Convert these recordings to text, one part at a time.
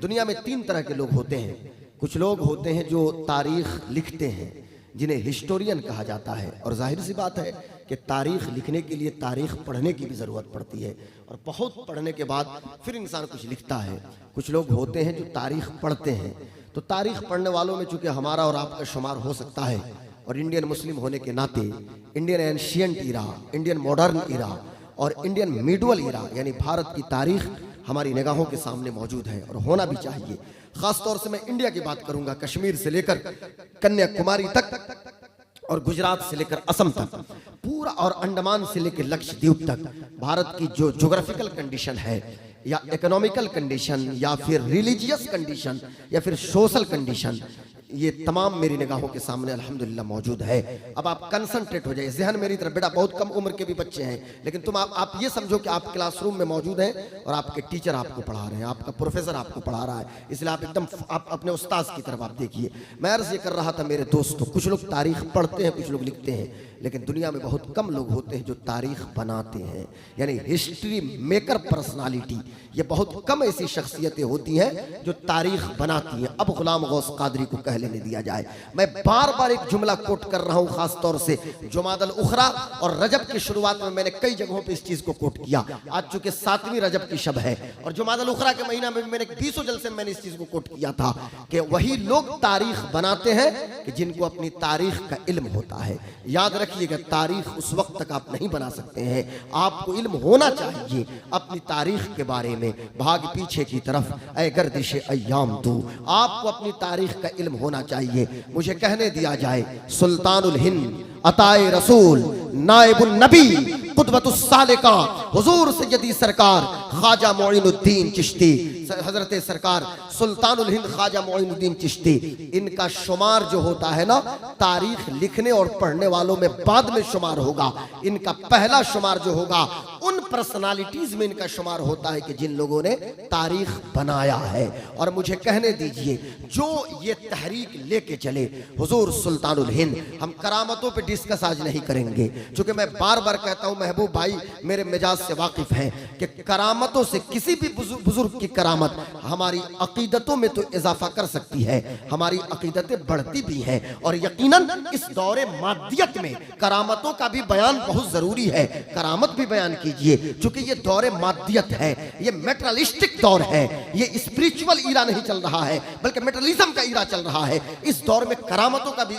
दुनिया में तीन तरह के लोग होते हैं। कुछ लोग होते हैं जो तारीख लिखते हैं, जिन्हें हिस्टोरियन कहा जाता है, और जाहिर सी बात है कि तारीख लिखने के लिए तारीख पढ़ने की भी ज़रूरत पड़ती है, और बहुत पढ़ने के बाद फिर इंसान कुछ लिखता है। कुछ लोग होते हैं जो तारीख पढ़ते हैं। तो तारीख पढ़ने वालों में चूंकि हमारा और आपका शुमार हो सकता है, और इंडियन मुस्लिम होने के नाते इंडियन एंशियंट इरा, इंडियन मॉडर्न इरा और इंडियन मिडवल इरा यानी भारत की तारीख हमारी निगाहों के सामने मौजूद है और होना भी चाहिए। खास तौर से मैं इंडिया की बात करूंगा, कश्मीर से लेकर कन्याकुमारी तक और गुजरात से लेकर असम तक पूरा, और अंडमान से लेकर लक्षद्वीप तक भारत की जो ज्योग्राफिकल कंडीशन है, या इकोनॉमिकल कंडीशन, या फिर रिलीजियस कंडीशन, या फिर सोशल कंडीशन, ये तमाम मेरी निगाहों के सामने अल्हम्दुलिल्लाह मौजूद है। अब आप कंसंट्रेट हो जाइए, ज़हन मेरी तरफ। बेटा बहुत कम उम्र के भी बच्चे हैं, लेकिन तुम आप ये समझो कि आप क्लासरूम में मौजूद हैं और आपके टीचर आपको पढ़ा रहे हैं, आपका प्रोफेसर आपको पढ़ा रहा है, इसलिए आप एकदम आप अपने उस्ताद की तरफ आप देखिए। मैं अर्ज़ ये कर रहा था मेरे दोस्तों, कुछ लोग तारीख पढ़ते हैं, कुछ लोग लिखते हैं, लेकिन दुनिया में बहुत कम लोग होते हैं जो तारीख बनाते हैं, यानी हिस्ट्री मेकर पर्सनालिटी। ये बहुत कम ऐसी शख्सियतें होती हैं जो तारीख बनाती हैं। अब गुलाम गौस कादरी को कह लेने दिया जाए। मैं बार बार एक जुमला कोट कर रहा हूं, खास तौर से जुमादल उखरा और रजब की शुरुआत में मैंने कई जगहों पे इस चीज को कोट किया। आज चूंकि 7वीं रजब की शब है और जुमादल उखरा के महीना में मैंने 20 जलसे में मैंने इस चीज को कोट किया था कि वही लोग तारीख बनाते हैं कि जिनको अपनी तारीख का इल्म होता है। याद रखिएगा, तारीख उस वक्त तक आप नहीं बना सकते हैं, आपको इल्म होना चाहिए अपनी तारीख के बारे में। भाग पीछे की तरफ ऐ गर्दिश अय्याम तू, आपको अपनी तारीख का इल्म होना चाहिए। मुझे कहने दिया जाए, सुल्तानुल हिंद, अताए रसूल, नाइबुन नबी, कुतबतुस सालिका, हुजूर सैयदी सरकार ख्वाजा मोइनुद्दीन चिश्ती, हजरत सरकार सुल्तानुल हिंद ख्वाजा मोइनुद्दीन चिश्ती, इनका शुमार जो होता है ना, तारीख लिखने और पढ़ने वालों में बाद में शुमार होगा। इनका पहला शुमार जो होगा उन पर्सनालिटीज में इनका शुमार होता है कि जिन लोगों ने तारीख बनाया है। और मुझे कहने दीजिए, जो ये तहरीक लेके चले हुजूर सुल्तानुल हिंद, हम करामतों पे डिस्कस आज नहीं करेंगे, क्योंकि मैं बार बार कहता हूं, महबूब भाई मेरे मिजाज से वाकिफ हैं कि करामतों से, किसी भी बुजुर्ग की करामत हमारी अकीदतों में तो इजाफा कर सकती है, हमारी अकीदतें बढ़ती भी हैं, और यकीनन इस दौरे मादियत में करामतों का भी बयान बहुत जरूरी है। करामत भी बयान कीजिए, क्योंकि ये दौरे मादियत है, ये मेटरलिस्टिक दौर है, ये स्पिरिचुअल ईरा नहीं चल रहा है बल्कि मेटरलिज्म का ईरा चल रहा है। इस दौर में करामतों का भी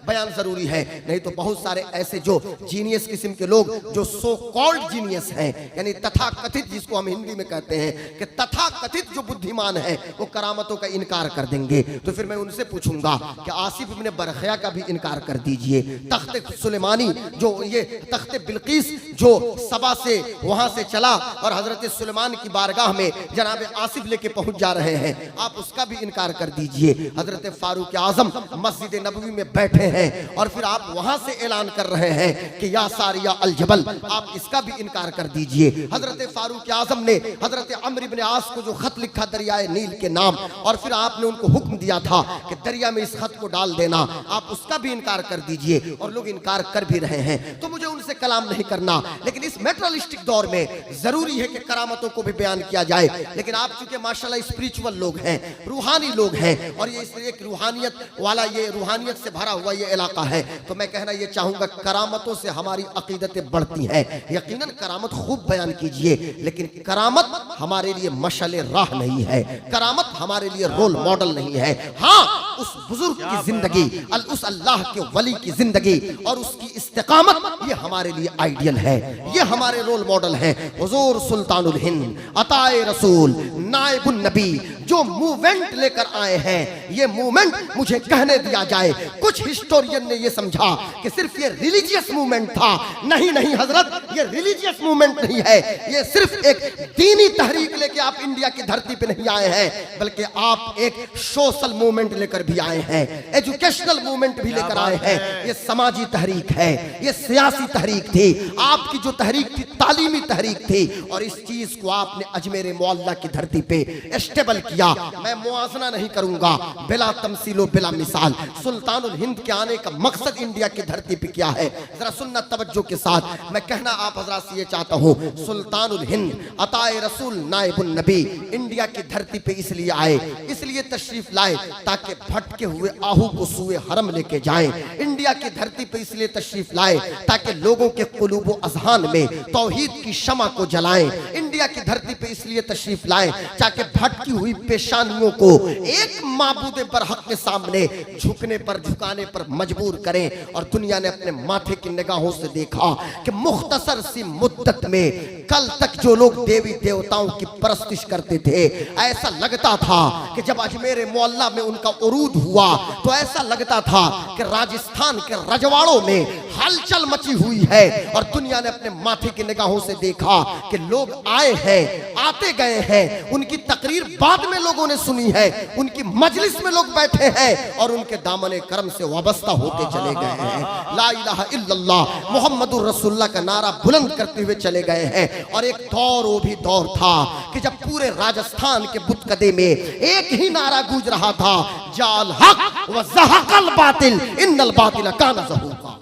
बयान जरूरी है, नहीं तो बहुत सारे ऐसे जो जीनियस किस्म के लोग, जो सो कॉल्ड जीनियस हैं, यानी तथाकथित, जिसको हम हिंदी में कहते हैं कि तथाकथित जो बुद्धिमान है, वो करामतों का इनकार कर देंगे। तो फिर मैं उनसे पूछूंगा कि आसिफ इब्न बरखया का भी इनकार कर दीजिए। तख्ते सुलेमानी, जो ये तख्ते बिल्किस जो सबा से वहां से चला और हजरत सुलेमान की बारगाह में जनाब आसिफ लेके पहुंच जा रहे हैं, आप उसका भी इनकार कर दीजिए। हजरत फारूक आजम मस्जिद नबवी में बैठे हैं और फिर आप वहां से ऐलान कर रहे हैं कि या सारिया अल जबल, आप इसका भी इनकार कर दीजिए। हजरत फारूक आजम ने हजरत अम्र इब्न आस को जो खत लिखा दरियाए नील के नाम, और फिर आपने उनको हुक्म दिया था कि दरिया में इस खत को डाल देना, आप उसका भी इनकार कर दीजिए। और लोग इनकार कर भी रहे हैं, तो मुझे उनसे कलाम नहीं करना। लेकिन इस मेटरलिस्टिक दौर में जरूरी है कि करामतों को भी बयान किया जाए। लेकिन आप चूंकि माशाल्लाह स्पिरिचुअल लोग हैं, रूहानी लोग हैं, और ये एक रूहानियत वाला, ये रूहानियत से भरा हुआ ये इलाका है, तो मैं कहना ये चाहूंगा, करामतों से हमारी अकीदतें बढ़ती हैं। यकीनन करामत खूब बयान कीजिए, लेकिन करामत हमारे लिए मशअले राह नहीं है, करामत हमारे लिए रोल मॉडल नहीं है। हाँ, उस बुजुर्ग की जिंदगी, उस अल्लाह के वली की जिंदगी और उसकी इस्तिकामत, ये हमारे लिए आइडियल है, ये हमारे रोल मॉडल है। हुजूर सुल्तानुल हिंद, अताए रसूल, नाइबुन नबी, जो मूवमेंट लेकर आए हैं, ये मूवमेंट मुझे कहने दिया जाए, कुछ हिस्टोरियन ने ये समझा कि सिर्फ ये रिलीजियस मूवमेंट था। नहीं नहीं हजरत, ये रिलीजियस मूवमेंट नहीं है, ये सिर्फ एक दीनी तहरीक लेके आप इंडिया की धरती पे नहीं आए हैं, बल्कि आप एक सोशल मूवमेंट लेकर भी आए हैं, एजुकेशनल मूवमेंट भी लेकर आए हैं। ये समाजी तहरीक है, ये सियासी तहरीक थी। आपकी जो तहरीक थी तालीमी तहरीक थी, और इस चीज को आपने अजमेर मुअल्ला की धरती पे स्टेबल किया। मैं मुआजना नहीं करूंगा, बिला तमसीलो बिला मिसाल सुल्तानुल हिंद के आने का मकसद इंडिया की धरती पे क्या है, जरा सुनना तवज्जो के साथ। मैं कहना आप हजरात से ये चाहता हूँ, सुल्तानुल हिंद अताए रसूल नाइबुन नबी इंडिया की धरती पे इसलिए आए, इसलिए तशरीफ लाए ताकि भटके हुए आहू को सुए हरम लेके जाएं। इंडिया की धरती पे इसलिए तशरीफ लाए ताकि लोगों के कुलूबो अज़हान में तौहीद की शमा को जलाएं। इंडिया की धरती पे इसलिए तशरीफ लाएं ताकि भटकी हुई पेशानियों को एक माबूद बरहक के सामने झुकने पर झुकाने पर मजबूर करें। और दुनिया ने अपने माथे की निगाहों से देखा कि मुख्तसर सी मुद्दत में कल तक जो लोग देवी देवताओं की परस्तिश करते थे, ऐसा लगता था कि जब अजमेर मुअल्ला में उनका उरूद हुआ तो ऐसा लगता था कि राजस्थान के रजवाड़ों में हलचल मची हुई है। और दुनिया ने अपने माथे की निगाहों से देखा कि लोग आए हैं, आते गए हैं, उनकी तकरीर बाद में लोगों ने सुनी है, उनकी मजलिस में लोग बैठे हैं और उनके दामने करम से वाबस्ता होते चले गए हैं। ला इलाहा इल्लल्लाह मुहम्मदुर रसूलुल्लाह का नारा बुलंद करते हुए चले गए हैं। और एक दौर वो भी दौर था कि जब पूरे राजस्थान के बुतकदे में एक ही नारा गूंज रहा था, जाल हक व ज़हक़ल बातिल इन्नल बातिल काना ज़हूक़ा।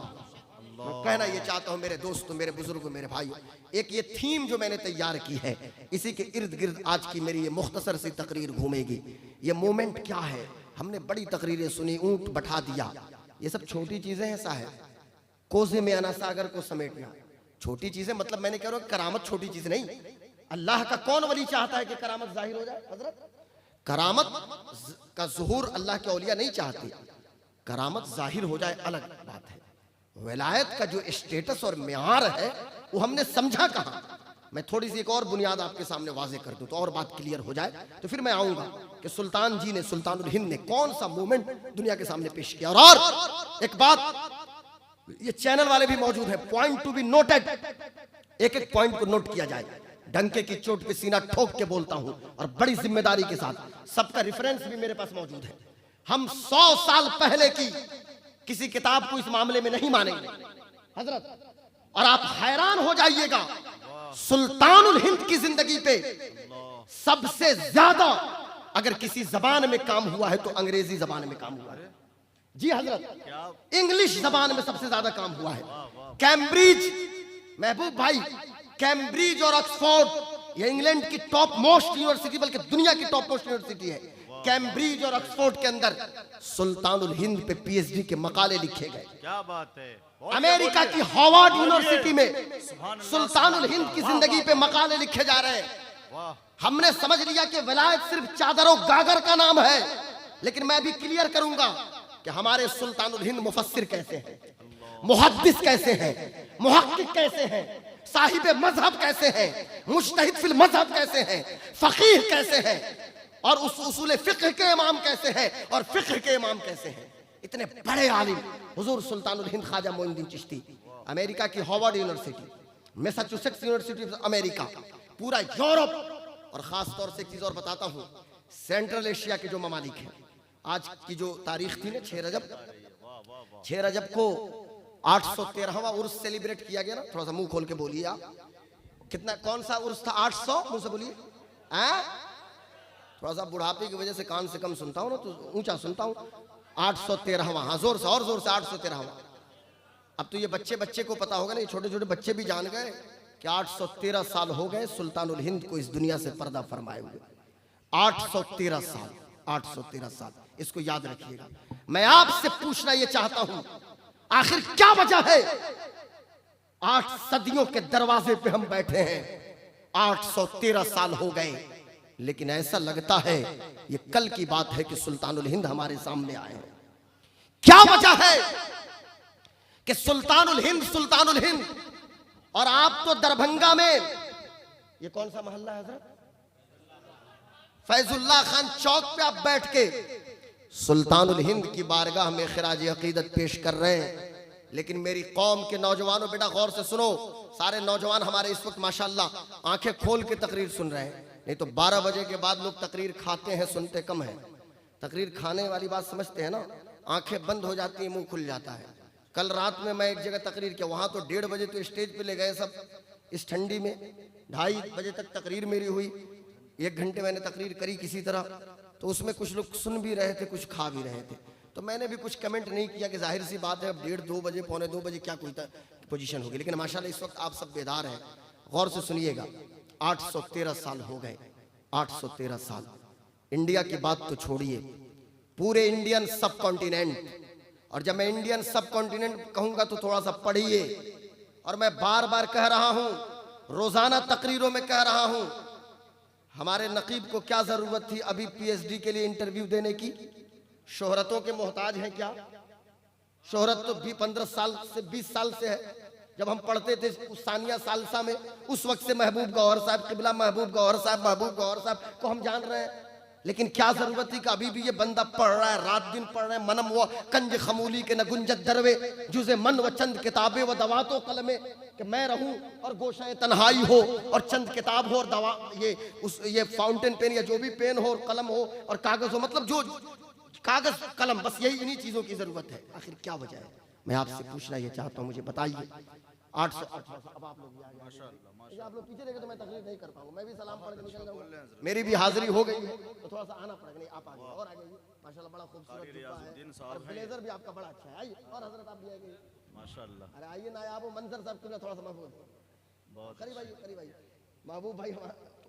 कहना ये चाहता हूं मेरे दोस्तों, मेरे बुजुर्गों, मेरे भाइयों, एक ये थीम जो मैंने तैयार की है, इसी के इर्द गिर्द आज की मेरी ये मुख्तसर सी तकरीर घूमेगी। ये मोमेंट क्या है, हमने बड़ी तकरीरें सुनी, ऊंट बैठा दिया, ये सब छोटी चीजें हैं साहब। कोसे में अना सागर को समेटना छोटी चीजें, मतलब मैंने कह रहा हूं करामत छोटी चीज नहीं। अल्लाह का कौन वली चाहता है कि करामत जाहिर हो जाए हजरत? करामत का ज़ुहूर अल्लाह के औलिया नहीं चाहते, करामत जाहिर हो जाए अलग बात है। विलायत का जो स्टेटस और म्यार है वो हमने समझा कहाँ। मैं थोड़ी सी एक और बुनियाद आपके सामने वाजे कर दूं तो और बात क्लियर हो जाए, तो फिर मैं आऊंगा कि सुल्तान जी ने, सुल्तानुल हिंद ने कौन सा मूवमेंट दुनिया के सामने पेश किया। और एक बात, ये चैनल वाले भी मौजूद हैं, पॉइंट टू बी नोटेड, एक एक पॉइंट को नोट किया जाए। डंके की चोट पे सीना ठोक के बोलता हूं और बड़ी जिम्मेदारी के साथ, सबका रेफरेंस भी मेरे पास मौजूद है। हम 100 साल पहले की किसी किताब को इस मामले में नहीं मानेंगे हजरत, और आप हैरान हो जाइएगा, सुल्तानुल हिंद की जिंदगी पे सबसे ज्यादा अगर किसी जबान में काम हुआ है तो अंग्रेजी जबान में काम हुआ है। जी हजरत, इंग्लिश जबान में सबसे ज्यादा काम हुआ है। कैम्ब्रिज, महबूब भाई, कैम्ब्रिज और ऑक्सफोर्ड ये इंग्लैंड की टॉप मोस्ट यूनिवर्सिटी, बल्कि दुनिया की टॉप मोस्ट यूनिवर्सिटी है। कैम्ब्रिज और ऑक्सफोर्ड के अंदर सुल्तानुल हिंद पे पीएचडी के मकाले लिखे गए। क्या बात है। अमेरिका की हार्वर्ड यूनिवर्सिटी में सुल्तानुल हिंद की जिंदगी पे मकाले लिखे जा रहे हैं। हमने समझ लिया कि विलायत सिर्फ चादर और गागर का नाम है, लेकिन मैं भी क्लियर करूंगा कि हमारे सुल्तानुल हिंद मुफस्सिर कैसे हैं, मुहद्दिस कैसे हैं, मुहक्किक कैसे हैं, साहिब मजहब कैसे हैं, मुज्तहिद फिल मजहब कैसे हैं, फकीह कैसे हैं, और उस उसूल फिक्र के इमाम कैसे हैं, और फिक्र के इमाम कैसे हैं। इतने बड़े आलिम हुजूर सुल्तानुल हिंद ख्वाजा मोइनुद्दीन चिश्ती, अमेरिका की Harvard university, Massachusetts university of America, पूरा यूरोप, और खास तौर से एक चीज और बताता हूं, सेंट्रल एशिया के जो ममालिक हैं, आज की जो तारीख थी ना 6 रजब को 813वां उर्स सेलिब्रेट किया गया ना। थोड़ा सा मुंह खोल के बोलिए आप, कितना, कौन सा उर्स था? 800, मुंह से बोलिए। थोड़ा सा बुढ़ापे की वजह से कान से कम सुनता हूं ना, तो ऊंचा सुनता हूं। 813वां, हाँ जोर से, और जोर से 813वां। अब तो ये बच्चे को पता होगा ना, ये छोटे छोटे बच्चे भी जान गए कि 813 साल हो गए सुल्तानुल हिंद को इस दुनिया से पर्दा फरमाए हुए। 813 साल, 813 साल, इसको याद रखिएगा। मैं आपसे पूछना ये चाहता हूं, आखिर क्या वजह है 8 सदियों के दरवाजे पे हम बैठे हैं, 813 साल हो गए, लेकिन ऐसा लगता है ये कल की बात है कि सुल्तानुल हिंद हमारे सामने आए हैं। क्या वजह है कि सुल्तानुल हिंद, और आप तो दरभंगा में, ये कौन सा मोहल्ला है हजरत? फैजुल्लाह खान चौक पे आप बैठ के सुल्तानुल हिंद की बारगाह में खिराज अकीदत पेश कर रहे हैं। लेकिन मेरी कौम के नौजवानों, बेटा गौर से सुनो, सारे नौजवान हमारे इस वक्त माशाल्लाह आंखें खोल के तकरीर सुन रहे हैं, नहीं तो 12 बजे के बाद लोग तकरीर खाते हैं, सुनते कम है। तकरीर खाने वाली बात समझते हैं ना, आंखें बंद हो जाती हैं, मुंह खुल जाता है। कल रात में मैं एक जगह तकरीर किया, वहां तो 1:30 बजे तो स्टेज पे ले गए सब, इस ठंडी में 2:30 बजे तक तकरीर मेरी हुई। 1 घंटे मैंने तकरीर करी किसी तरह, तो उसमें कुछ लोग सुन भी रहे थे, कुछ खा भी रहे थे। तो मैंने भी कुछ कमेंट नहीं किया कि जाहिर सी बात है अब 1:30-2 बजे, 1:45-2 बजे क्या कोई पोजीशन होगी। लेकिन माशाल्लाह इस वक्त आप सब बेदार हैं, गौर से सुनिएगा। 813 साल हो गए, 813 साल। इंडिया की बात तो छोड़िए, पूरे इंडियन सब कॉन्टिनेंट, और जब मैं इंडियन सब कॉन्टिनेंट कहूंगा तो थोड़ा सा पढ़िए, और मैं बार बार कह रहा हूं, रोजाना तकरीरों में कह रहा हूं, हमारे नकीब को क्या जरूरत थी अभी पीएचडी के लिए इंटरव्यू देने की? शोहरतों के मोहताज हैं क्या? शोहरत तो भी 15 साल से 20 साल से है। जब हम पढ़ते थे उस सानिया सालसा में, उस वक्त से महबूब गौहर साहब, किबला महबूब गौहर साहब, महबूब गौहर साहब को हम जान रहे हैं। लेकिन क्या जरूरत थी कि अभी भी ये बंदा पढ़ रहा है, रात दिन पढ़ रहा है। मनम वो कंज खमूली के न गुंजत दरवे, जुजे मन व चंद किताबें व दवातों कलमे, कि मैं रहूं और गोशाए तन्हाई हो और चंद किताब हो और दवा, ये फाउंटेन पेन या जो भी पेन हो और कलम हो और कागज हो, मतलब जो कागज कलम, बस यही इन्हीं चीजों की जरूरत है। आखिर क्या वजह है? मैं आपसे पूछना ये चाहता हूँ, मुझे बताइए। 818 अब आप लोग भी आ गए, माशाल्लाह। आप लोग पीछे देखे तो मैं तकलीफ नहीं कर पाऊंगा, मैं भी सलाम पढ़ के निकल जाऊंगा। मेरी भी हाजिरी हो गई है तो थोड़ा सा आना पड़ेगा। नहीं आप आ गए और आ जाइए, माशाल्लाह बड़ा खूबसूरत जुब्बा है और ब्लेजर भी आपका बड़ा अच्छा है। आइए, और हजरत आप भी आइए माशाल्लाह। अरे आइए ना, आप मंजर साहब के थोड़ा सा महबूब, बहुत करीब आइए, करीब आइए। महबूब भाई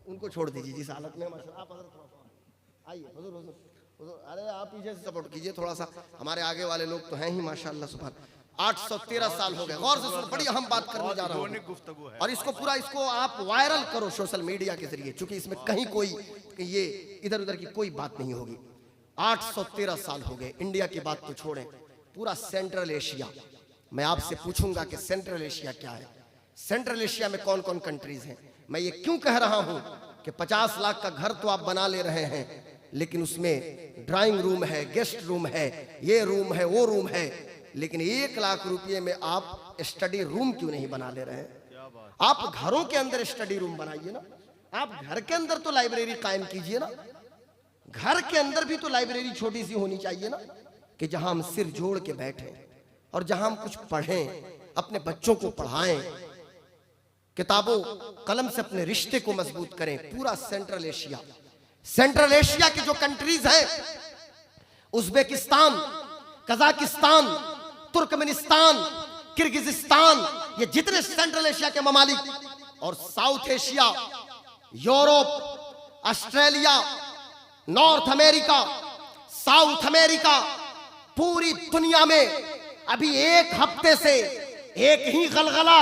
उनको छोड़ दीजिए जिस हालत में, माशाल्लाह। आप हजरत थोड़ा सा आइए, हुजूर हुजूर हुजूर, अरे आप पीछे से सपोर्ट कीजिए थोड़ा सा, हमारे आगे वाले लोग तो हैं ही माशाल्लाह सुभान। 813 साल हो गए। गौर से सुन, बड़ी अहम बात करने जा रहा हूँ, और इसको पूरा इसको आप वायरल करो सोशल मीडिया के जरिए, क्योंकि इसमें कहीं कोई ये इधर उधर की कोई बात नहीं होगी। 813 साल हो गए। इंडिया की बात तो छोड़ें, पूरा सेंट्रल एशिया, मैं आपसे पूछूंगा कि सेंट्रल एशिया क्या है? सेंट्रल एशिया में कौन कौन कंट्रीज हैं? मैं ये क्यों कह रहा हूं कि 50 लाख का घर तो आप बना ले रहे हैं, लेकिन उसमें ड्राइंग रूम है, गेस्ट रूम है, ये रूम है, वो रूम है, लेकिन 1 लाख रुपए में आप स्टडी रूम क्यों नहीं बना ले रहे हैं? आप घरों के अंदर स्टडी रूम बनाइए ना, आप घर के अंदर तो लाइब्रेरी कायम कीजिए ना। घर के अंदर भी तो लाइब्रेरी छोटी सी होनी चाहिए ना, कि जहां हम सिर जोड़ के बैठे और जहां हम कुछ पढ़ें, अपने बच्चों को पढ़ाएं, किताबों कलम से अपने रिश्ते को मजबूत करें। पूरा सेंट्रल एशिया, सेंट्रल एशिया की जो कंट्रीज हैं, उज्बेकिस्तान, कजाकिस्तान, तुर्कमेनिस्तान, किर्गिजिस्तान, ये जितने सेंट्रल एशिया के ममालिक, और south Asia, Europe, Australia, north America, south America, पूरी दुनिया में अभी 1 हफ्ते से एक ही गलगला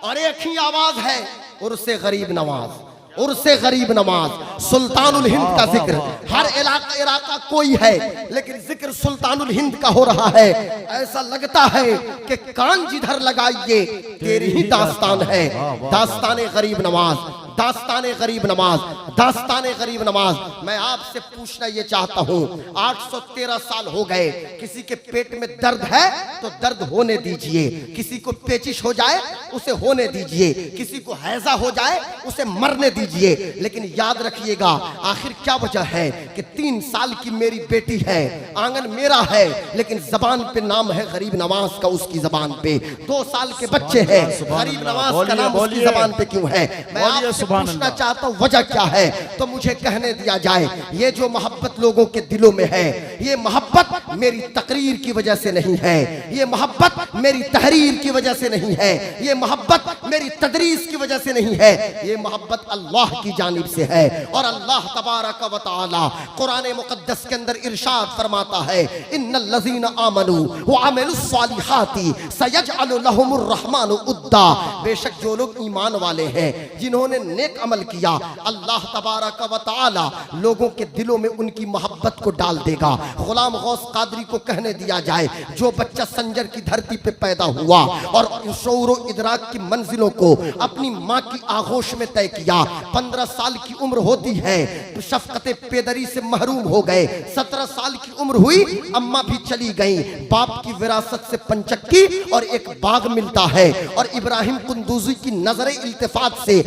और एक ही आवाज है, उर्से गरीब नवाज, उर्से गरीब नमाज, सुल्तानुल हिंद का जिक्र। हर इलाका कोई है, लेकिन जिक्र सुल्तानुल हिंद का हो रहा है। ऐसा लगता है कि कान जिधर लगाइए तेरी ही दास्तान है। दास्ताने गरीब नवाज, दास्ताने गरीब नमाज, दास्ताने गरीब नमाज। मैं आपसे पूछना ये चाहता हूँ, 813 साल हो गए, किसी के पेट में दर्द है तो दर्द होने दीजिए, किसी को पेचिश हो जाए उसे होने दीजिए, किसी को हैजा हो जाए उसे मरने दीजिए, लेकिन याद रखिएगा आखिर क्या वजह है कि 3 साल की मेरी बेटी है, आंगन मेरा है, लेकिन जबान पे नाम है गरीब नवाज का उसकी जबान पे। 2 साल के बच्चे हैं, गरीब नवाज का नाम उसकी जबान पे क्यों है? मैं आपसे पूछना चाहता हूँ वजह क्या है, तो मुझे कहने दिया जाए। ये जो मोहब्बत लोगों के दिलों में है, ये मोहब्बत मेरी तकरीर की वजह से नहीं है, ये मोहब्बत मेरी तहरीर की वजह से नहीं है, ये मोहब्बत मेरी तदरीस की वजह से नहीं है, ये मोहब्बत अल्लाह की जानिब से है। और अल्लाह तबारक व तआला कुरान मुकद्दस के अंदर इरशाद फरमाता है, इन्नल लज़ीना आमनू व अमिलुस सालिहाती सयजअलु लहुमुर रहमानु उद्दा। बेशक जो लोग ईमान वाले हैं, जिन्होंने नेक अमल किया, अल्लाह तबारक व तआला लोगों के दिलों में उनकी मोहब्बत को डाल देगा। गुलाम गौस कादरी को कहने दिया जाए, जो बच्चा संजर की धरती पे पैदा हुआ और शऊर व इदराक की मंजिलों को अपनी माँ की आगोश में तय किया, 15 साल की उम्र होती है तो शफकते पेदरी से महरूम हो गए, 17 साल की उम्र हुई, अम्मा भी चली गई, बाप की विरासत से पंचक्की और एक बाग मिलता है, और इब्राहिम कुंदूजी की नजर इल्तिफात से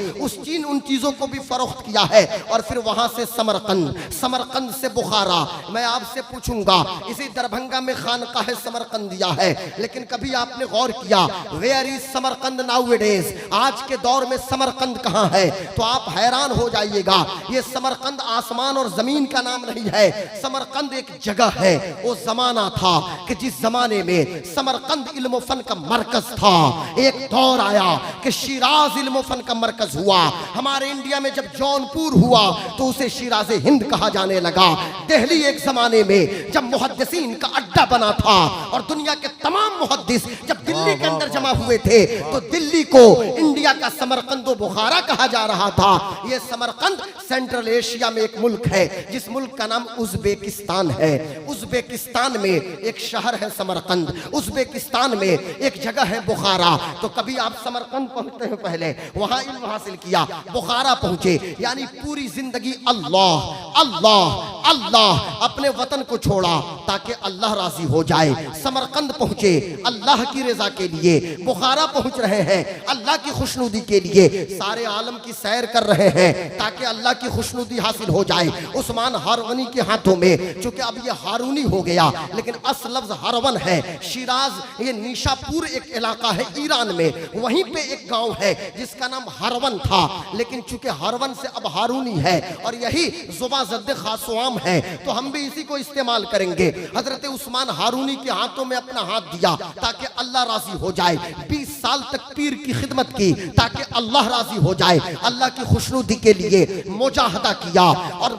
उन चीजों को भी फरोख्त किया है, और फिर वहां से समरकंद, समरकंद से बुखारा। मैं आपसे पूछूंगा, इसी दरभंगा में खानकाह समरकंदिया है, लेकिन कभी आपने गौर किया वेयर इज समरकंद नाउअडेज? आज के दौर में समरकंद कहां है? तो आप हैरान हो जाइएगा। ये समरकंद आसमान और जमीन का नाम नहीं है, समरकंद एक जगह है। वो जमाना था कि जिस जमाने में समरकंद इल्म फन का मरकज था। एक दौर आया कि शिराज इल्म फन का मरकज हुआ। हमारे इंडिया में जब जौनपुर हुआ तो उसे शिराज हिंद कहा जाने लगा। दिल्ली एक जमाने में जब मुहद्दिसीन का अड्डा बना था और दुनिया के तमाम मुहद्दिस जब दिल्ली के अंदर जमा हुए थे तो दिल्ली को इंडिया का समरकंद व बुखारा कहा जा रहा था। यह समरकंद सेंट्रल एशिया में एक मुल्क है जिस मुल्क का नाम उज्बेकिस्तान है। उज्बेकिस्तान में एक शहर है समरकंद, उज्बेकिस्तान में एक जगह है बुखारा। तो कभी आप समरकंद पहुंचते हैं, पहले वहां इल्म हासिल किया, बुखारा पहुंचे, यानी पूरी जिंदगी अल्लाह अल्लाह अल्लाह, अपने वतन को छोड़ा ताकि अल्लाह राजी हो जाए। समरकंद पहुंचे अल्लाह की रजा के लिए, बुखारा पहुंच रहे हैं अल्लाह की खुशनुदी के लिए, सारे आलम की सैर कर रहे हैं ताकि अल्लाह की खुशनुदी हासिल हो जाए। उस्मान हारवनी के हाथों में, चूंकि अब ये हारूनी हो गया लेकिन असल लफ्ज हरवन है। शिराज ये निशापुर एक इलाका है ईरान में, वहीं पे एक गांव है जिसका नाम हरवन था, लेकिन चूंकि हरवन से अब हारूनी है और यही जुबा ज़द्द खासवाम है तो हम भी इसी को इस्तेमाल करेंगे। हजरत उस्मान हारूनी के हाथों में अपना हाथ दिया ताकि अल्लाह राजी हो जाए। 20 साल तक पीर की खिदमत की ताकि अल्लाह राजी हो जाए। अल्लाह की खुशनुदी के लिए मुजाहदा किया और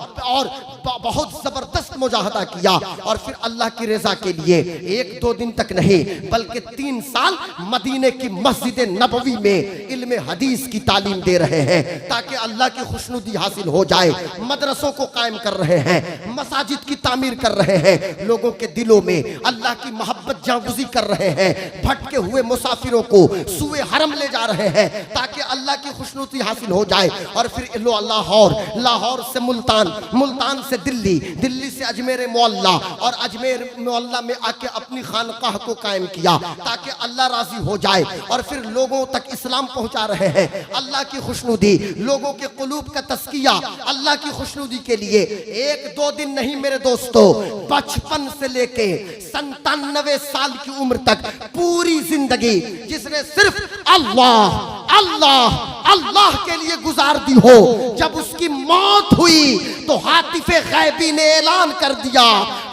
बहुत जबरदस्त मुजाहदा किया, और फिर अल्लाह की रजा के लिए 1-2 दिन तक नहीं बल्कि 3 साल मदीने की मस्जिद नबवी में इल्म हदीस की तालीम दे रहे हैं ताकि अल्लाह की खुशनुदी हासिल हो जाए। मदरसों को कायम कर रहे हैं, मसाजिद की तामीर कर रहे हैं, लोगों के दिलों में अल्लाह की मोहब्बत जागुज़ी कर रहे हैं, भटके हुए मुसाफिरों को सुए हरम ले जा रहे हैं ताकि अल्लाह की खुशनुदी हासिल हो जाए। और फिर लाहौर, लाहौर से मुल्तान, मुल्तान से दिल्ली, दिल्ली से अजमेर मोहल्ला, और अजमेर मोहल्ला में आके अपनी खानकाह को कायम किया ताकि अल्लाह राजी हो जाए। और फिर लोगों तक इस्लाम पहुंचा रहे हैं, अल्लाह की खुशनुदी, लोगों के कुलूब का तस्किया अल्लाह की खुशनुदी के लिए। 1-2 दिन नहीं मेरे दोस्तों, 55 से लेके 97 साल की उम्र तक पूरी जिंदगी जिसने सिर्फ अल्लाह अल्लाह अल्लाह के लिए गुजार दी हो, जब उसकी मौत हुई तो हातिफे गैबी ने ऐलान कर दिया,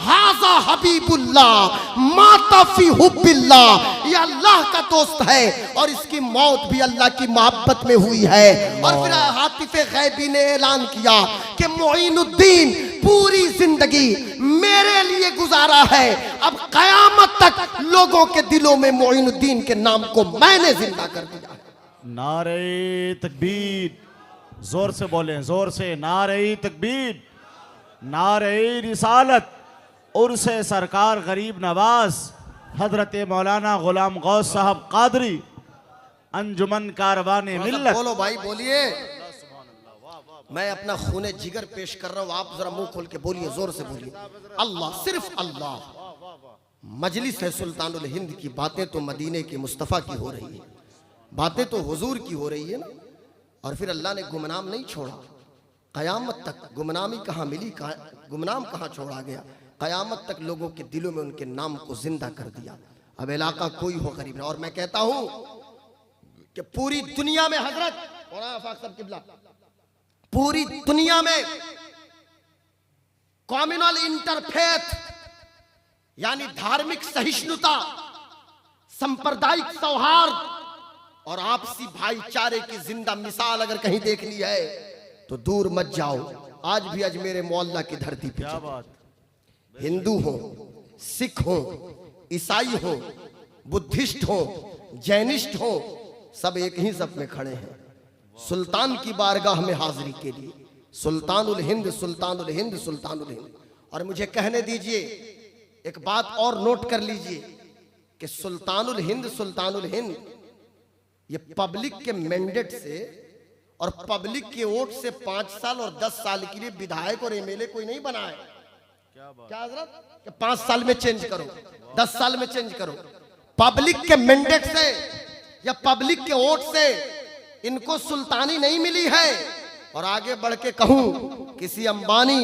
हाजा हबीबुल्लाह माता फी हुब्बिल्लाह, ये अल्लाह का दोस्त है और इसकी मौत भी अल्लाह की मोहब्बत में हुई है। और फिर हातिफे गैबी ने ऐलान किया कि मोइनुद्दीन पूरी जिंदगी मेरे लिए गुजारा है, अब कयामत तक लोगों के दिलों में मोइनुद्दीन के नाम को मैंने जिंदा कर दिया। नारे तकबीर, जोर से बोलें, जोर से। नारे तकबीर, नारे रिसालत, उर्से सरकार गरीब नवाज हजरत मौलाना गुलाम गौस साहब कादरी, अंजुमन कारवाने मिल्लत। बोलो भाई, बोलिए। मैं अपना खूने जिगर पेश कर रहा हूं, आप जरा मुंह खोल के बोलिए, जोर से बोलिए। अल्लाह, सिर्फ अल्लाह। मजलिस है सुल्तानुल हिंद की, बातें तो मदीने के मुस्तफ़ा की हो रही है, बातें तो हुजूर की हो रही है ना। और फिर अल्लाह ने गुमनाम नहीं छोड़ा, कयामत तक गुमनामी कहाँ मिली, गुमनाम कहाँ छोड़ा गया, कयामत तक लोगों के दिलों में उनके नाम को जिंदा कर दिया। अब इलाका कोई हो करीब ना। और मैं कहता हूं कि पूरी दुनिया में हजरत पूरी दुनिया में कॉम्युनल इंटरफेथ यानी धार्मिक सहिष्णुता, सांप्रदायिक सौहार्द और आपसी भाईचारे की जिंदा मिसाल अगर कहीं देखनी है तो दूर मत जाओ। आज भी अजमेर मोहल्ला की धरती पे क्या बात, हिंदू हो, सिख हो, ईसाई हो, बुद्धिस्ट हो, जैनिस्ट हो, सब एक ही सब में खड़े हैं सुल्तान की बारगाह में हाजिरी के लिए। सुल्तानुल हिंद, सुल्तानुल हिंद, सुल्तानुल हिंद। और मुझे कहने दीजिए एक बात और नोट कर लीजिए कि सुल्तानुल हिंद, सुल्तानुल हिंद ये पब्लिक के मैंडेट से और पब्लिक के वोट से 5 साल और 10 साल के लिए विधायक और एमएलए कोई नहीं बना है। क्या हजरत कि 5 साल में चेंज करो, 10 साल में चेंज करो। पब्लिक के मैंडेट से या पब्लिक के वोट से इनको सुल्तानी नहीं मिली है, और आगे बढ़ के कहूं, किसी अंबानी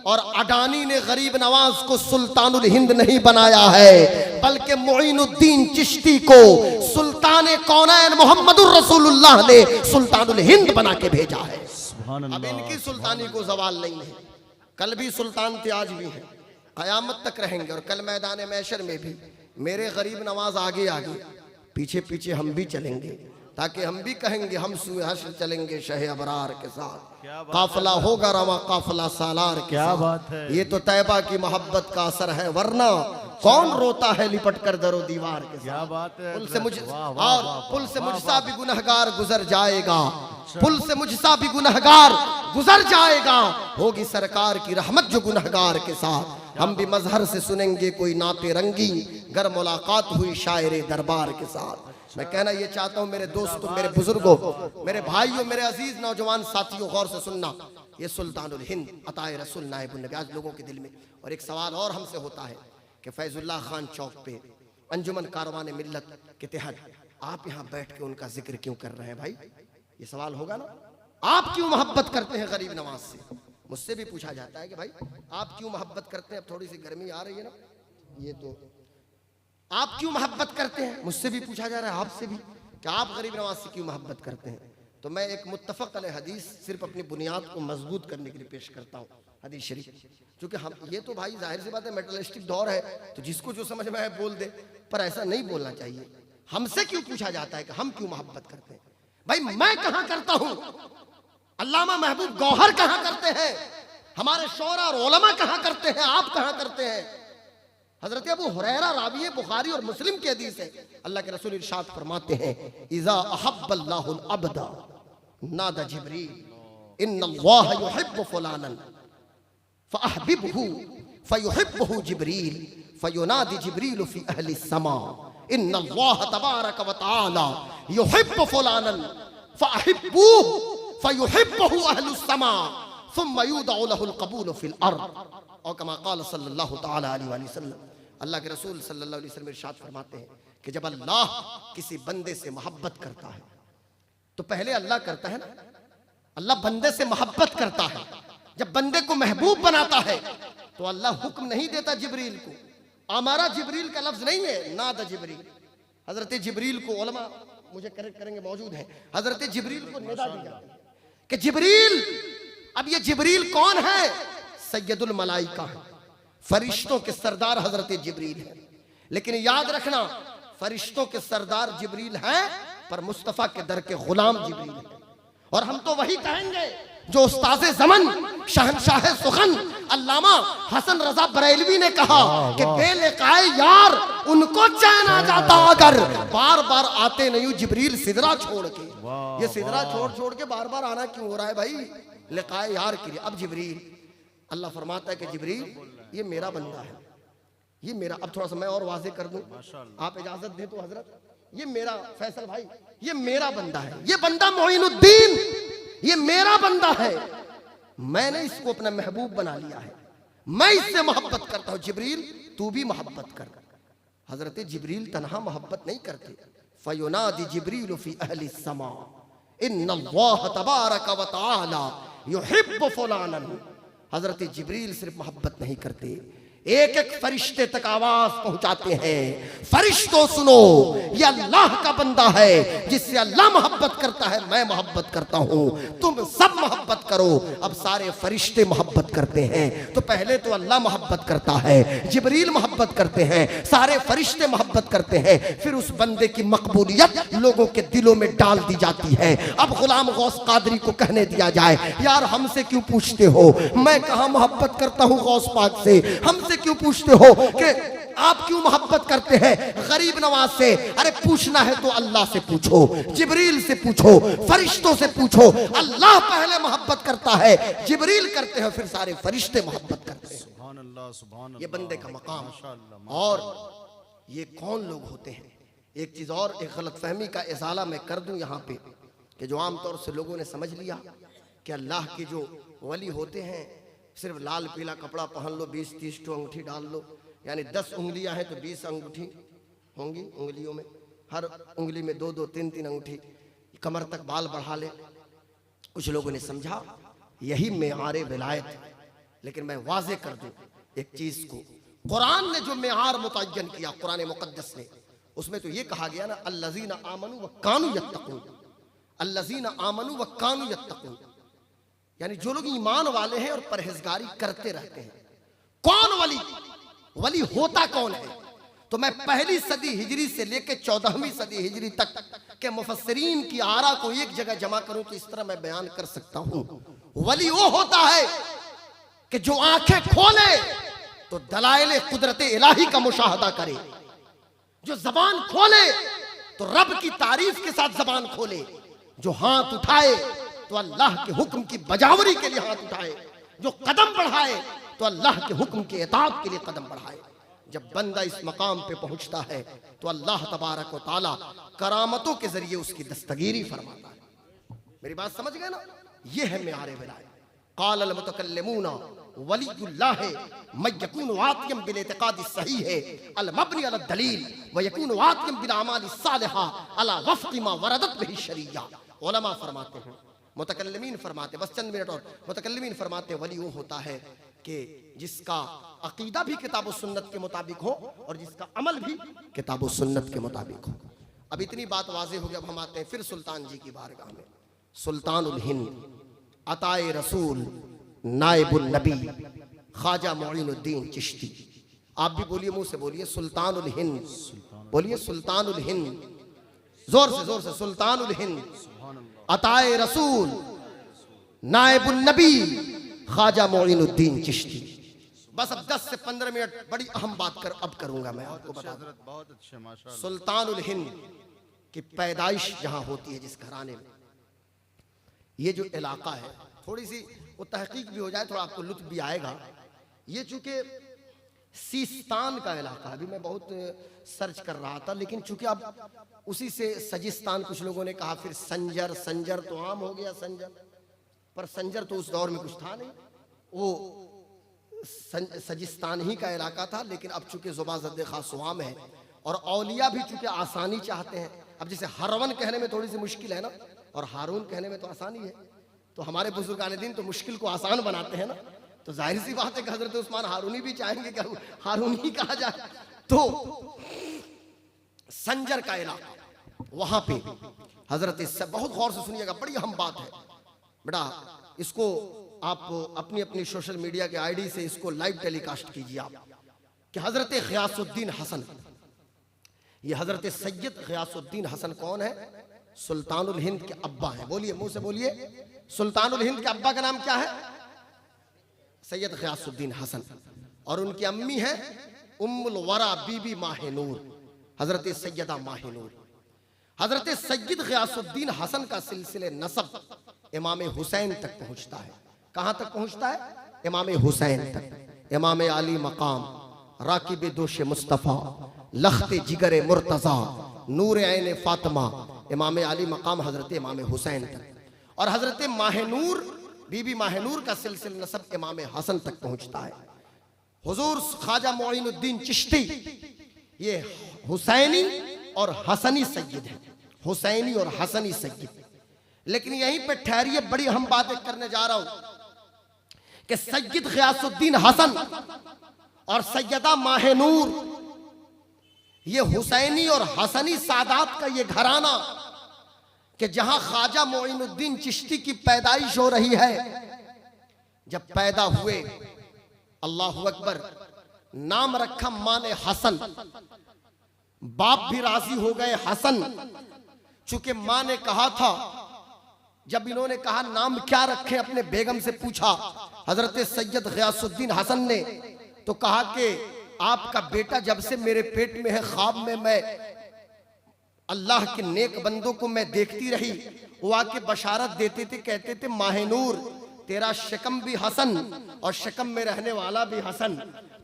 और अडानी ने गरीब नवाज को सुल्तानुल हिंद नहीं बनाया है, बल्कि मुईनुद्दीन चिश्ती को सुल्तान कौनैन मोहम्मदुर रसूलुल्लाह ने सुल्तानुल हिंद बना के भेजा है। अब इनकी सुल्तानी को सवाल नहीं है, कल भी सुल्तान थे, आज भी हैं, कयामत तक रहेंगे। और कल मैदान महशर में भी मेरे गरीब नवाज आगे आगे, पीछे पीछे हम भी चलेंगे, ताकि हम भी कहेंगे हम सूए हश्र चलेंगे शहे अबरार के साथ। काफिला होगा रवा काफिला सालार के क्या साथ। बात है। ये तो तैबा की मोहब्बत का असर है, वरना कौन रोता है लिपट कर दरो दीवार के साथ। क्या बात है। पुल से मुझ वाह, और वाह, वाह, पुल से वाह, मुझसा भी गुनहगार गुजर जाएगा, पुल से मुझसा भी गुनहगार गुजर जाएगा, होगी सरकार की रहमत जो गुनहगार के साथ। हम भी मजहर से सुनेंगे कोई नाते रंगी, गर मुलाकात हुई शायरे दरबार के साथ। मैं कहना ये चाहता हूँ मेरे दोस्तों, मेरे बुजुर्गों, मेरे भाइयों, मेरे अजीज नौजवान साथियों, गौर से सुनना, ये सुल्तानुल हिंद अताए रसूल नायबुन नबी आज लोगों के दिल में। और एक सवाल और हमसे होता है कि फैजुल्लाह खान चौक पे अंजुमन कारवान मिल्लत के तहत आप यहाँ बैठ के उनका जिक्र क्यों कर रहे हैं भाई? ये सवाल होगा ना, आप क्यों मोहब्बत करते हैं गरीब नवाज से? मुझसे भी पूछा जाता है कि भाई आप क्यों मोहब्बत करते हैं? अब थोड़ी सी गर्मी आ रही है ना, ये तो आप क्यों मोहब्बत करते हैं? मुझसे भी पूछा जा रहा है, आपसे भी, कि आप गरीब नवाज से क्यों मोहब्बत करते हैं? तो मैं एक मुत्तफक अलैह हदीस सिर्फ अपनी बुनियाद को मजबूत करने के लिए पेश करता हूँ, हदीस शरीफ। क्योंकि हम ये तो भाई जाहिर सी बात है मेटलिस्टिक दौर है, तो जिसको जो समझ में आए बोल दे, पर ऐसा नहीं बोलना चाहिए। हमसे क्यों पूछा जाता है कि हम क्यों मोहब्बत करते हैं? भाई मैं कहाँ करता हूँ, अल्लामा महबूब गौहर कहाँ करते हैं, हमारे शोरा और उलमा कहाँ करते हैं, आप कहाँ करते हैं? हजरत अबू हुरैरा रावी बुखारी और मुस्लिम की हदीस है, अल्लाह के रसूल इरशाद फरमाते हैं, इज़ा अहब्बल्लाहुल अब्दा नादा जिब्रील इन्नल्लाह युहिब्बु फुलानन फअहबिबहु फयुहिब्बुहु जिब्रील फयुनादी जिब्रील फी अहली समा इन्नल्लाह तबारक व तआला युहिब्बु फुलानन फअहिब्बुहु फयुहिब्बुहु अहलुस समा सुम्मा युदअ लहुल कबूल फिल अर्द और कमा क़ाल सल्लल्लाहु तआला अलैहि वसल्लम। अल्लाह के रसूल सल्लल्लाहु अलैहि वसल्लम इरशाद फरमाते हैं कि जब अल्लाह किसी बंदे से मोहब्बत करता है तो पहले अल्लाह करता है ना, अल्लाह बंदे से मोहब्बत करता है। जब बंदे को महबूब बनाता है तो अल्लाह हुक्म नहीं देता जिब्रील को, हमारा जिब्रील का लफ्ज नहीं है, नादा जिब्रील। हजरत जिब्रील को उलमा मुझे करेक्ट करेंगे मौजूद है, हजरत जिब्रील को निदा दी जाती है कि जिब्रील। अब ये जिब्रील कौन है? सैयदुल मलाइका है, फरिश्तों के सरदार हजरत जिब्रील है। लेकिन याद रखना, फरिश्तों के सरदार जिब्रील हैं, पर मुस्तफा के दर के गुलाम जिब्रील है। और हम तो वही कहेंगे जो उस्ताज़े ज़मन शहंशाह सुखन अल्लामा हसन रजा बरेलवी ने कहा कि बेलिकाए यार उनको चैन आ जाता अगर बार बार आते नहीं जिब्रील सिदरा छोड़ के। ये सिदरा छोड़ के बार बार आना क्यों हो रहा है भाई? लिकाए यार के लिए। अब जिब्रील, अल्लाह फरमाता है कि जिब्रील ये मेरा बंदा है, ये मेरा। अब थोड़ा सा मैं और वाज़ेह कर दूं, आप इजाजत दें तो हजरत, ये मेरा फैसल भाई, ये मेरा बंदा है, ये बंदा मोइनुद्दीन, ये मेरा बंदा है, मैंने इसको अपना महबूब बना लिया है, मैं इससे मोहब्बत करता हूं। जिब्रील तू भी मोहब्बत कर। हजरत जिब्रील तन्हा मोहब्बत नहीं करते, फयुनादी जिब्रील फी अहली समा इन्नल्लाह तबारक व तआला युहिब्बु फुलानन। हजरत जिब्रील सिर्फ मोहब्बत नहीं करते, एक एक फरिश्ते तक आवाज पहुंचाते हैं, फरिश्तों सुनो, ये अल्लाह का बंदा है जिससे अल्लाह मोहब्बत करता है, मैं मोहब्बत करता हूं, तुम सब मोहब्बत करो। अब सारे फरिश्ते मोहब्बत करते हैं, तो पहले तो अल्लाह मोहब्बत करता है, जिब्रील मोहब्बत करते हैं, सारे फरिश्ते मोहब्बत करते हैं, फिर उस बंदे की मकबूलियत लोगों के दिलों में डाल दी जाती है। अब गुलाम गौस कादरी को कहने दिया जाए, यार हमसे क्यों पूछते हो, मैं कहां मोहब्बत करता हूं गौस पाक से, हमसे क्यों पूछते हो कि आप क्यों मोहब्बत करते हैं गरीब नवाज से? अरे पूछना है तो अल्लाह से पूछो, जिब्रील से पूछो, फरिश्तों से पूछो। अल्लाह पहले मोहब्बत करता है, जिब्रील करते हैं, फिर सारे फरिश्ते मोहब्बत करते हैं। सुभान अल्लाह, सुभान अल्लाह, ये बंदे का मकाम। और ये कौन लोग होते हैं? एक चीज और, एक गलतफहमी का इजाला मैं कर दूं यहाँ पे, कि जो आमतौर से लोगों ने समझ लिया कि अल्लाह के जो वली होते हैं सिर्फ लाल पीला कपड़ा पहन लो, 20-30 तो अंगूठी डाल लो, यानी 10 उंगलियां हैं तो 20 अंगूठी होंगी उंगलियों में, हर उंगली में 2-2, 3-3 अंगूठी, कमर तक बाल बढ़ा ले, कुछ लोगों ने समझा यही मेआर विलायत है, लेकिन मैं वाजे कर दूं एक चीज को, कुरान ने जो मेआर मुतय्यन किया, कुरान मुकद्दस ने, उसमें तो ये कहा गया ना, अल्लज़ीना आमनू व कानू यत्तकून, अल्लज़ीना आमनू व कानू यत्तकून, यानी जो लोग ईमान वाले हैं और परहेजगारी करते रहते हैं। कौन वली, वली होता कौन है? तो मैं पहली सदी हिजरी से लेकर 14वीं सदी हिजरी तक के मुफस्सिरीन की आरा को एक जगह जमा करूं तो इस तरह मैं बयान कर सकता हूं। वली वो होता है कि जो आंखें खोले तो दलाइल कुदरत इलाही का मुशाहदा करे, जो जबान खोले तो रब की तारीफ के साथ जबान खोले, जो हाथ उठाए तो अल्लाह के हुक्म की बजावरी के लिए हाथ उठाए, जो कदम बढ़ाए तो अल्लाह के हुक्म के इताअत के लिए कदम बढ़ाए। जब बंदा इस मकाम पे पहुंचता है तो अल्लाह तबारक व तआला करामतों के जरिए उसकी दस्तगीरी फरमाता है। मेरी बात समझ गए ना? ये है मेआर विलायत। क़ाल अल मुतकल्लिमून वलियुल्लाह मन यकूनु आतियम बिल इतिक़ाद सहीह अल मबनी अल दलील व यकूनु आतियम बिल अमाल सालिहा अला वफ़क़ मा वरदत बिही शरिया। उलमा फरमाते हैं, मुतकल्लिमीन फरमाते, बस चंद मिनट और, मुतकल्लिमीन फरमाते वली वो होता है कि जिसका अकीदा भी किताब और सुन्नत के मुताबिक हो और जिसका अमल भी किताब और सुन्नत के मुताबिक हो। अब इतनी बात वाज़ेह हो गई, अब हम आते हैं फिर सुल्तान जी की बारगाह में। सुल्तानुल हिंद, अताए रसूल, नाइबुल नबी, ख्वाजा मुईनुद्दीन चिश्ती। आप भी बोलिए, मुंह से बोलिए सुल्तानुल हिंद, बोलिए सुल्तानुल हिंद, जोर से सुल्तानुल हिंद, अताए रसूल, नाइबुल नबी, ख्वाजा मुईनुद्दीन चिश्ती। बस अब 10 से 15 मिनट बड़ी अहम बात अब करूंगा मैं आपको बता दूं। बहुत अच्छे माशाअल्लाह। सुल्तानुल हिंद की पैदाइश जहां होती है, जिस घराने में, ये जो इलाका है, थोड़ी सी वो तहकीक भी हो जाए, थोड़ा आपको लुत्फ भी आएगा। ये चूंकि सीस्तान का इलाका, अभी मैं बहुत सर्च कर रहा था, लेकिन चूंकि अब उसी से सजिस्तान कुछ लोगों ने कहा, फिर संजर, संजर तो आम हो गया संजर, पर संजर तो उस दौर में कुछ था नहीं, वो सजिस्तान ही का इलाका था। लेकिन अब चूंकि ज़ुबान ज़द खास आम है और औलिया भी चूंकि आसानी चाहते हैं, अब जैसे हरवन कहने में थोड़ी सी मुश्किल है ना, और हारून कहने में तो आसानी है, तो हमारे बुजुर्गान दिन तो मुश्किल को आसान बनाते हैं ना, तो जाहिर सी बात है कि हजरत उस्मान हारूनी भी चाहेंगे कि हारूनी कहा जाए। तो संजर का इलाका, वहां पे हजरत, बहुत गौर से सुनिएगा, बड़ी अहम बात है बेटा, इसको आप अपनी अपनी सोशल मीडिया के आईडी से इसको लाइव टेलीकास्ट कीजिए आप, कि हजरत ग़ियासुद्दीन हसन, ये हजरत सैयद ग़ियासुद्दीन हसन कौन है? सुल्तानुल हिंद के अब्बा हैं। बोलिए, मुंह से बोलिए, सुल्तानुल हिंद के अब्बा का नाम क्या है? सैयद ग़ियासुद्दीन हसन। और उनकी अम्मी है उम्मुल वरा बीबी माहिनूर, हजरत सैयदा माहिनूर। हजरत सैयद ग़ियासुद्दीन हसन का सिलसिले नसब इमाम हुसैन तक पहुंचता है। कहां तक पहुंचता है? इमाम हुसैन तक। इमाम आली मकाम, राकिब दोश मुस्तफ़ा, लख्त जिगर मुर्तज़ा, नूर ऐन फातिमा, इमाम आली मकाम हजरत इमाम हुसैन तक। और हजरत माहिनूर, बीबी माहिनूर का सिलसिला नसब इमाम हसन तक पहुंचता है। हुजूर ख्वाजा मुईनुद्दीन चिश्ती ये हुसैनी और हसनी सैयद है, हुसैनी और हसनी सैयद। लेकिन यहीं पे ठहरिए, बड़ी अहम बातें करने जा रहा हूं कि सैयद ग़ियासुद्दीन हसन और सैयदा माहिनूर, ये हुसैनी और हसनी सादात का ये घराना, कि जहां ख्वाजा मुईनुद्दीन चिश्ती की पैदाइश हो रही है। जब पैदा हुए, अल्लाहु अकबर, नाम रखा माने हसन, बाप भी राजी हो गए हसन, चूंकि मां ने कहा था, जब इन्होंने कहा नाम क्या रखें, अपने बेगम से पूछा हजरत सैयद ग़ियासुद्दीन हसन ने, तो कहा कि आपका बेटा जब से मेरे पेट में है, ख्वाब में मैं अल्लाह के नेक बंदों को मैं देखती रही, वो आके बशारत देते थे, कहते थे माहिनूर तेरा शिकम भी हसन और शिकम में रहने वाला भी हसन,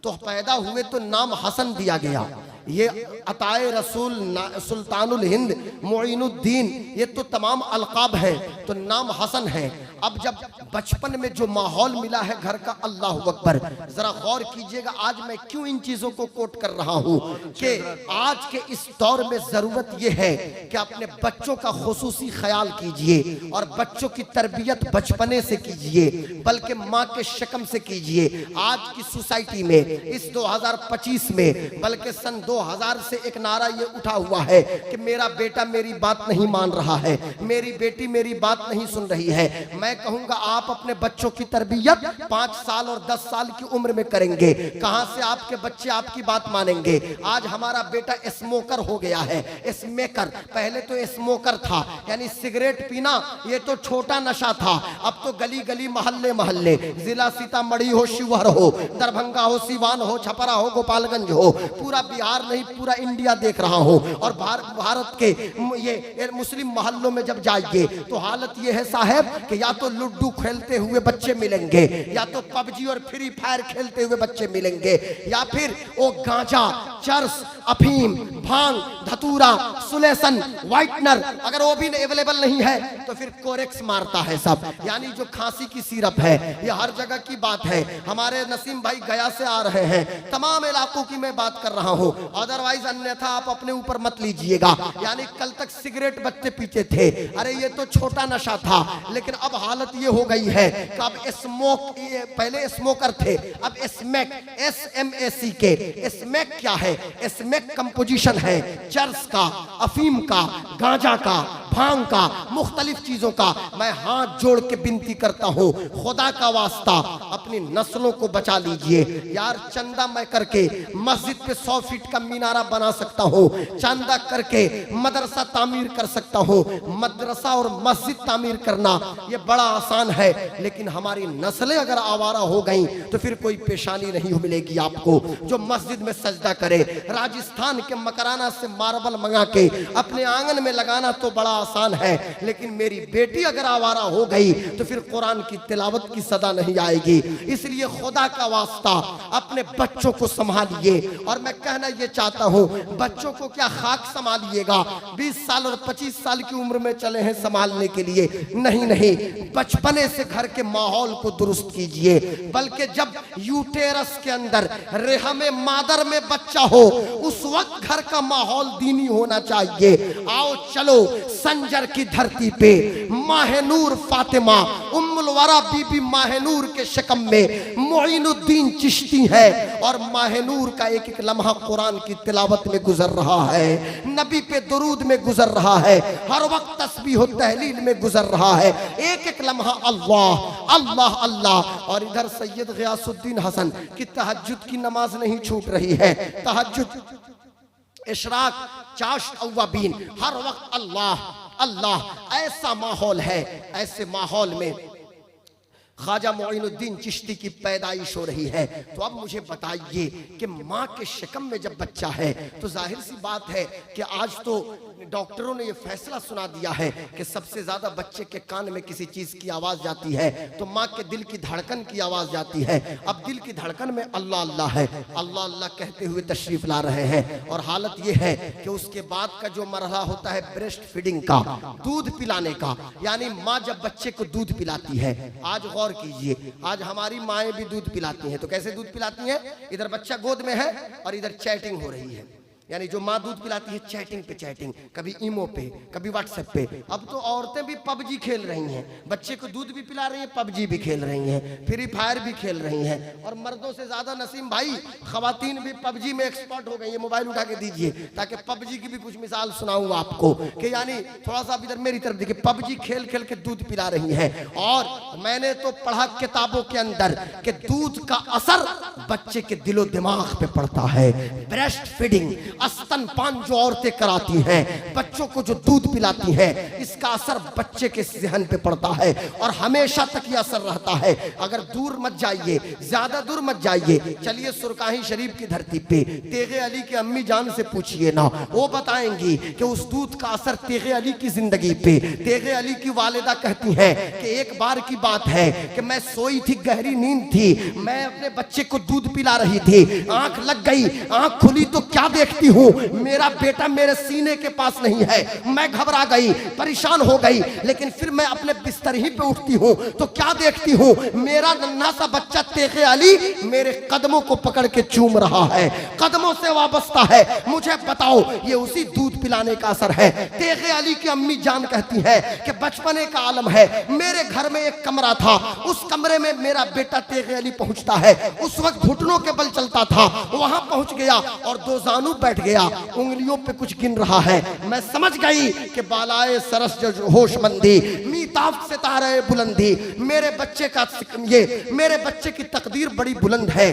तो पैदा हुए तो नाम हसन दिया गया। ये अताए रसूल, सुल्तानुल हिंद, मुईनुद्दीन, ये तो तमाम अलकाब है, तो नाम हसन है। अब जब बचपन में जो माहौल मिला है घर का, अल्लाह अकबर, जरा गौर कीजिएगा आज मैं क्यों इन चीजों को कोट कर रहा हूं कि आज के इस दौर में जरूरत यह है कि अपने बच्चों का खुसूसी ख्याल कीजिए और बच्चों की तरबियत बचपने से कीजिए, बल्कि माँ के शकम से कीजिए। आज की सोसाइटी में इस 2025 में, बल्कि सन 2000 से एक नारा ये उठा हुआ है कि मेरा बेटा मेरी बात नहीं मान रहा है, मेरी बेटी मेरी बात नहीं सुन रही है। मैं कहूंगा आप अपने बच्चों की तरबियत 5 साल और 10 साल की उम्र में करेंगे, कहां से आपके बच्चे आपकी बात मानेंगे। आज हमारा बेटा स्मोकर हो गया है, स्मेकर, पहले तो स्मोकर था, यानी सिगरेट पीना ये तो छोटा नशा था, अब तो गली गली मोहल्ले मोहल्ले, जिला सीतामढ़ी हो, शिवहर हो, दरभंगा हो, सिवान हो, छपरा हो, गोपालगंज हो, पूरा बिहार नहीं पूरा इंडिया देख रहा हो। और भारत के ये मुस्लिम मोहल्लों में जब जाइए तो हालत ये है साहब कि या तो लुड्डू खेलते हुए बच्चे मिलेंगे, या तो पबजी और फ्री फायर खेलते हुए बच्चे मिलेंगे, या फिर वो गांजा, चरस, अफीम, भांग, धतूरा, सुलेसन, व्हाइटनर, अगर वो भी अवेलेबल नहीं है तो फिर कोरेक्स मारता है सब, यानी जो खांसी की सिरप है। ये हर जगह की बात है। हमारे नसीम भाई गया से आ रहे हैं, तमाम इलाकों की मैं बात कर रहा हूं, अदरवाइज अन्यथा आप अपने ऊपर मत लीजिएगा। यानी कल तक सिगरेट बच्चे पीते थे, अरे ये तो छोटा नशा था, लेकिन अब हालत ये हो गई है कि अब स्मोक, पहले स्मोकर थे, अब स्मैक, SMAC, स्मैक क्या है? स्मैक कंपोजिशन है चर्स का, अफीम का, गांजा का, भांग का, मुख्तलिफ चीजों का। मैं हाथ जोड़ के विनती करता हूं, खुदा का वास्ता अपनी नस्लों को बचा लीजिए यार। चंदा मैं करके मस्जिद पे 100 फीट का मीनारा बना सकता हूं, चंदा करके मदरसा तामीर कर सकता हूं। मदरसा और मस्जिद तामीर करना ये बड़ा आसान है, लेकिन हमारी नस्लें अगर आवारा हो गई तो फिर कोई पेशानी नहीं मिलेगी आपको। जो मस्जिद में सजदा करे, राजस्थान के मकराना से मार्बल मंगा के अपने आंगन में लगाना तो बड़ा आसान है, लेकिन मेरी बेटी अगर आवारा हो गई तो फिर कुरान की तिलावत की सदा नहीं आएगी। इसलिए खुदा का वास्ता अपने बच्चों को संभालिए। और मैं कहना ये चाहता हूं, बच्चों को क्या खाक संभालिएगा, 20 साल और 25 साल की उम्र में चले हैं संभालने के लिए, नहीं नहीं, बचपने से घर के माहौल को दुरुस्त कीजिए। बल्कि जब यूटेरस के अंदर रेहम मादर में बच्चा हो उस वक्त घर का माहौल दीनी होना चाहिए। आओ चलो संजर की धरती पे माहनूर फातिमा उम्मुल वरा बीबी माहनूर के शकम में मोइनुद्दीन चिश्ती है, और माहनूर का एक एक लम्हा कुरान की तिलावत में गुजर रहा है, नबी पे दुरूद में गुजर रहा है, हर वक्त तस्बीह और तहलील में गुजर रहा है, एक एक लम्हा अल्लाह अल्लाह अल्लाह। और इधर सैयद गियासुद्दीन हसन की तहज्जुद की नमाज नहीं छूट रही है, तहज्जुद, इशराक, चाश, अव्वाबीन, हर वक्त अल्लाह अल्लाह। ऐसा माहौल है, ऐसे माहौल में ख्वाजा मोइनुद्दीन चिश्ती की पैदाइश हो रही है। तो अब मुझे बताइए कि माँ के शकम में जब बच्चा है तो जाहिर सी बात है कि आज तो डॉक्टरों ने ये फैसला सुना दिया है कि सबसे ज्यादा बच्चे के कान में किसी चीज की आवाज जाती है तो माँ के दिल की धड़कन की आवाज जाती है। अब दिल की धड़कन में अल्लाह अल्लाह है, अल्लाह अल्लाह कहते हुए तशरीफ ला रहे हैं। और हालत ये है कि उसके बाद का जो मरहला होता है ब्रेस्ट फीडिंग का, दूध पिलाने का, यानी माँ जब बच्चे को दूध पिलाती है, आज गौर कीजिए, आज हमारी माएँ भी दूध पिलाती हैं। तो कैसे दूध पिलाती हैं? इधर बच्चा गोद में है और इधर चैटिंग हो रही है, यानी जो माँ दूध पिलाती है चैटिंग पे चैटिंग, कभी ईमो पे, कभी व्हाट्सएप पे। अब तो औरतें भी पबजी खेल रही हैं, बच्चे को दूध भी पिला रही हैं, पबजी भी खेल रही हैं, फ्री फायर भी खेल रही हैं। और मर्दों से ज्यादा नसीम भाई खवातीन भी पबजी में एक्सपर्ट हो गई है। मोबाइल उठा के दीजिए ताकि पबजी की भी कुछ मिसाल सुनाऊं आपको कि यानी थोड़ा सा इधर मेरी तरफ देखिए, पबजी खेल खेल के दूध पिला रही है। और मैंने तो पढ़ा किताबों के अंदर कि दूध का असर बच्चे के दिलो दिमाग पे पड़ता है। ब्रेस्ट फीडिंग, स्तनपान जो औरतें कराती हैं, बच्चों को जो दूध पिलाती हैं, इसका असर बच्चे के ज़हन पे पड़ता है और हमेशा तक ये असर रहता है। अगर दूर मत जाइए, ज्यादा दूर मत जाइए, चलिए सुरकाही शरीफ की धरती पे तेगे अली की अम्मी जान से पूछिए ना, वो बताएंगी कि उस दूध का असर तेगे अली की जिंदगी पे। तेगे अली की वालिदा कहती हैं कि एक बार की बात है कि मैं सोई थी, गहरी नींद थी, मैं अपने बच्चे को दूध पिला रही थी, आंख लग गई, आंख खुली तो क्या देखती हूँ मेरा बेटा मेरे सीने के पास नहीं है। मैं घबरा गई, परेशान हो गई, लेकिन फिर मैं अपने बिस्तर ही पे उठती हूँ तो क्या देखती हूँ, मेरा नन्हा सा बच्चा तेगे अली मेरे कदमों को पकड़ के चूम रहा है, कदमों से वाबस्ता है। मुझे बताओ ये उसी दूध पिलाने का असर है। तेगे अली की अम्मी जान कहती है कि बचपने का आलम है। मेरे घर में एक कमरा था, उस कमरे में मेरा बेटा तेगे अली पहुंचता है। उस वक्त घुटनों के बल चलता था, वहां पहुंच गया और दो जानू बैठ गया, उंगलियों पे कुछ गिन रहा है। मैं समझ गई कि बालाए सरस जो होशमंदी मीताब से तारे बुलंदी, मेरे बच्चे का ये मेरे बच्चे की तकदीर बड़ी बुलंद है,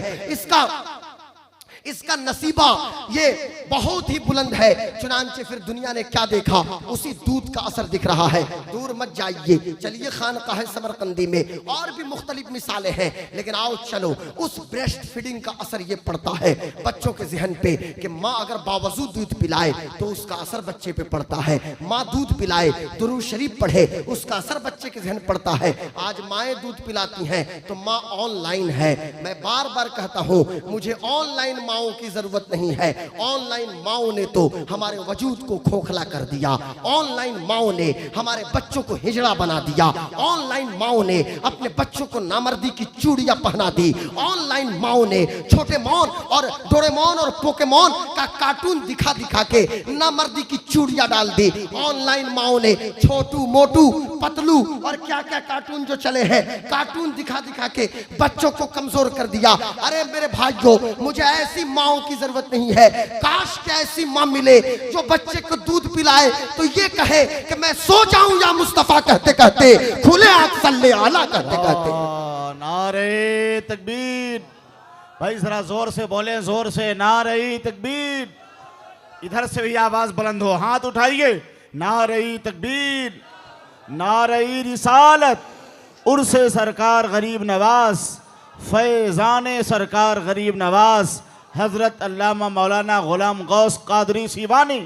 इसका नसीबा ये बहुत ही बुलंद है। चुनांचे फिर दुनिया ने क्या देखा, उसी दूध का असर दिख रहा है। दूर मत जाइए, चलिए खानकाह समरकंदी में और भी मुख्तलिफ मिसालें हैं, लेकिन आओ चलो उस ब्रेस्ट फीडिंग का असर ये पड़ता है बच्चों के जहन पे कि माँ अगर बावजूद दूध पिलाए तो उसका असर बच्चे पे पड़ता है। माँ दूध पिलाए, दुरूद शरीफ पढ़े, उसका असर बच्चे के जहन पड़ता है। आज माएँ दूध पिलाती हैं तो माँ ऑनलाइन है। मैं बार बार कहता हूँ मुझे ऑनलाइन माओं की जरूरत नहीं है। ऑनलाइन माओं ने तो हमारे वजूद को खोखला कर दिया। ऑनलाइन माओं ने हमारे बच्चों को हिजड़ा बना दिया। ऑनलाइन माओं ने अपने बच्चों को नामर्दी की चूड़ियां पहना दी। ऑनलाइन माओं ने छोटे मॉन और डोरेमोन और पोकेमोन का कार्टून दिखा दिखा के नामर्दी की चूड़ियां डाल दी। ऑनलाइन माओं ने छोटू मोटू पतलू और क्या क्या कार्टून जो चले हैं, कार्टून दिखा दिखा के बच्चों को कमजोर कर दिया। अरे मेरे भाइयों, मुझे ऐसी माओं की जरूरत नहीं है। काश के ऐसी माँ मिले जो बच्चे को दूध पिलाए तो ये कहे कि मैं सो जाऊं या मुस्तफा कहते कहते, खुले आंख सल्ले आला कहते कहते। नारे तकबीर, भाई जरा जोर से बोले, जोर से नारे तकबीर। इधर से भी आवाज बुलंद हो, हाथ उठाइए। नारे तकबीर, नारे रिसालत, उर्से सरकार गरीब नवाज, फैजाने सरकार गरीब नवाज, हजरत अल्लामा मौलाना गुलाम गौस कादरी सीवानी।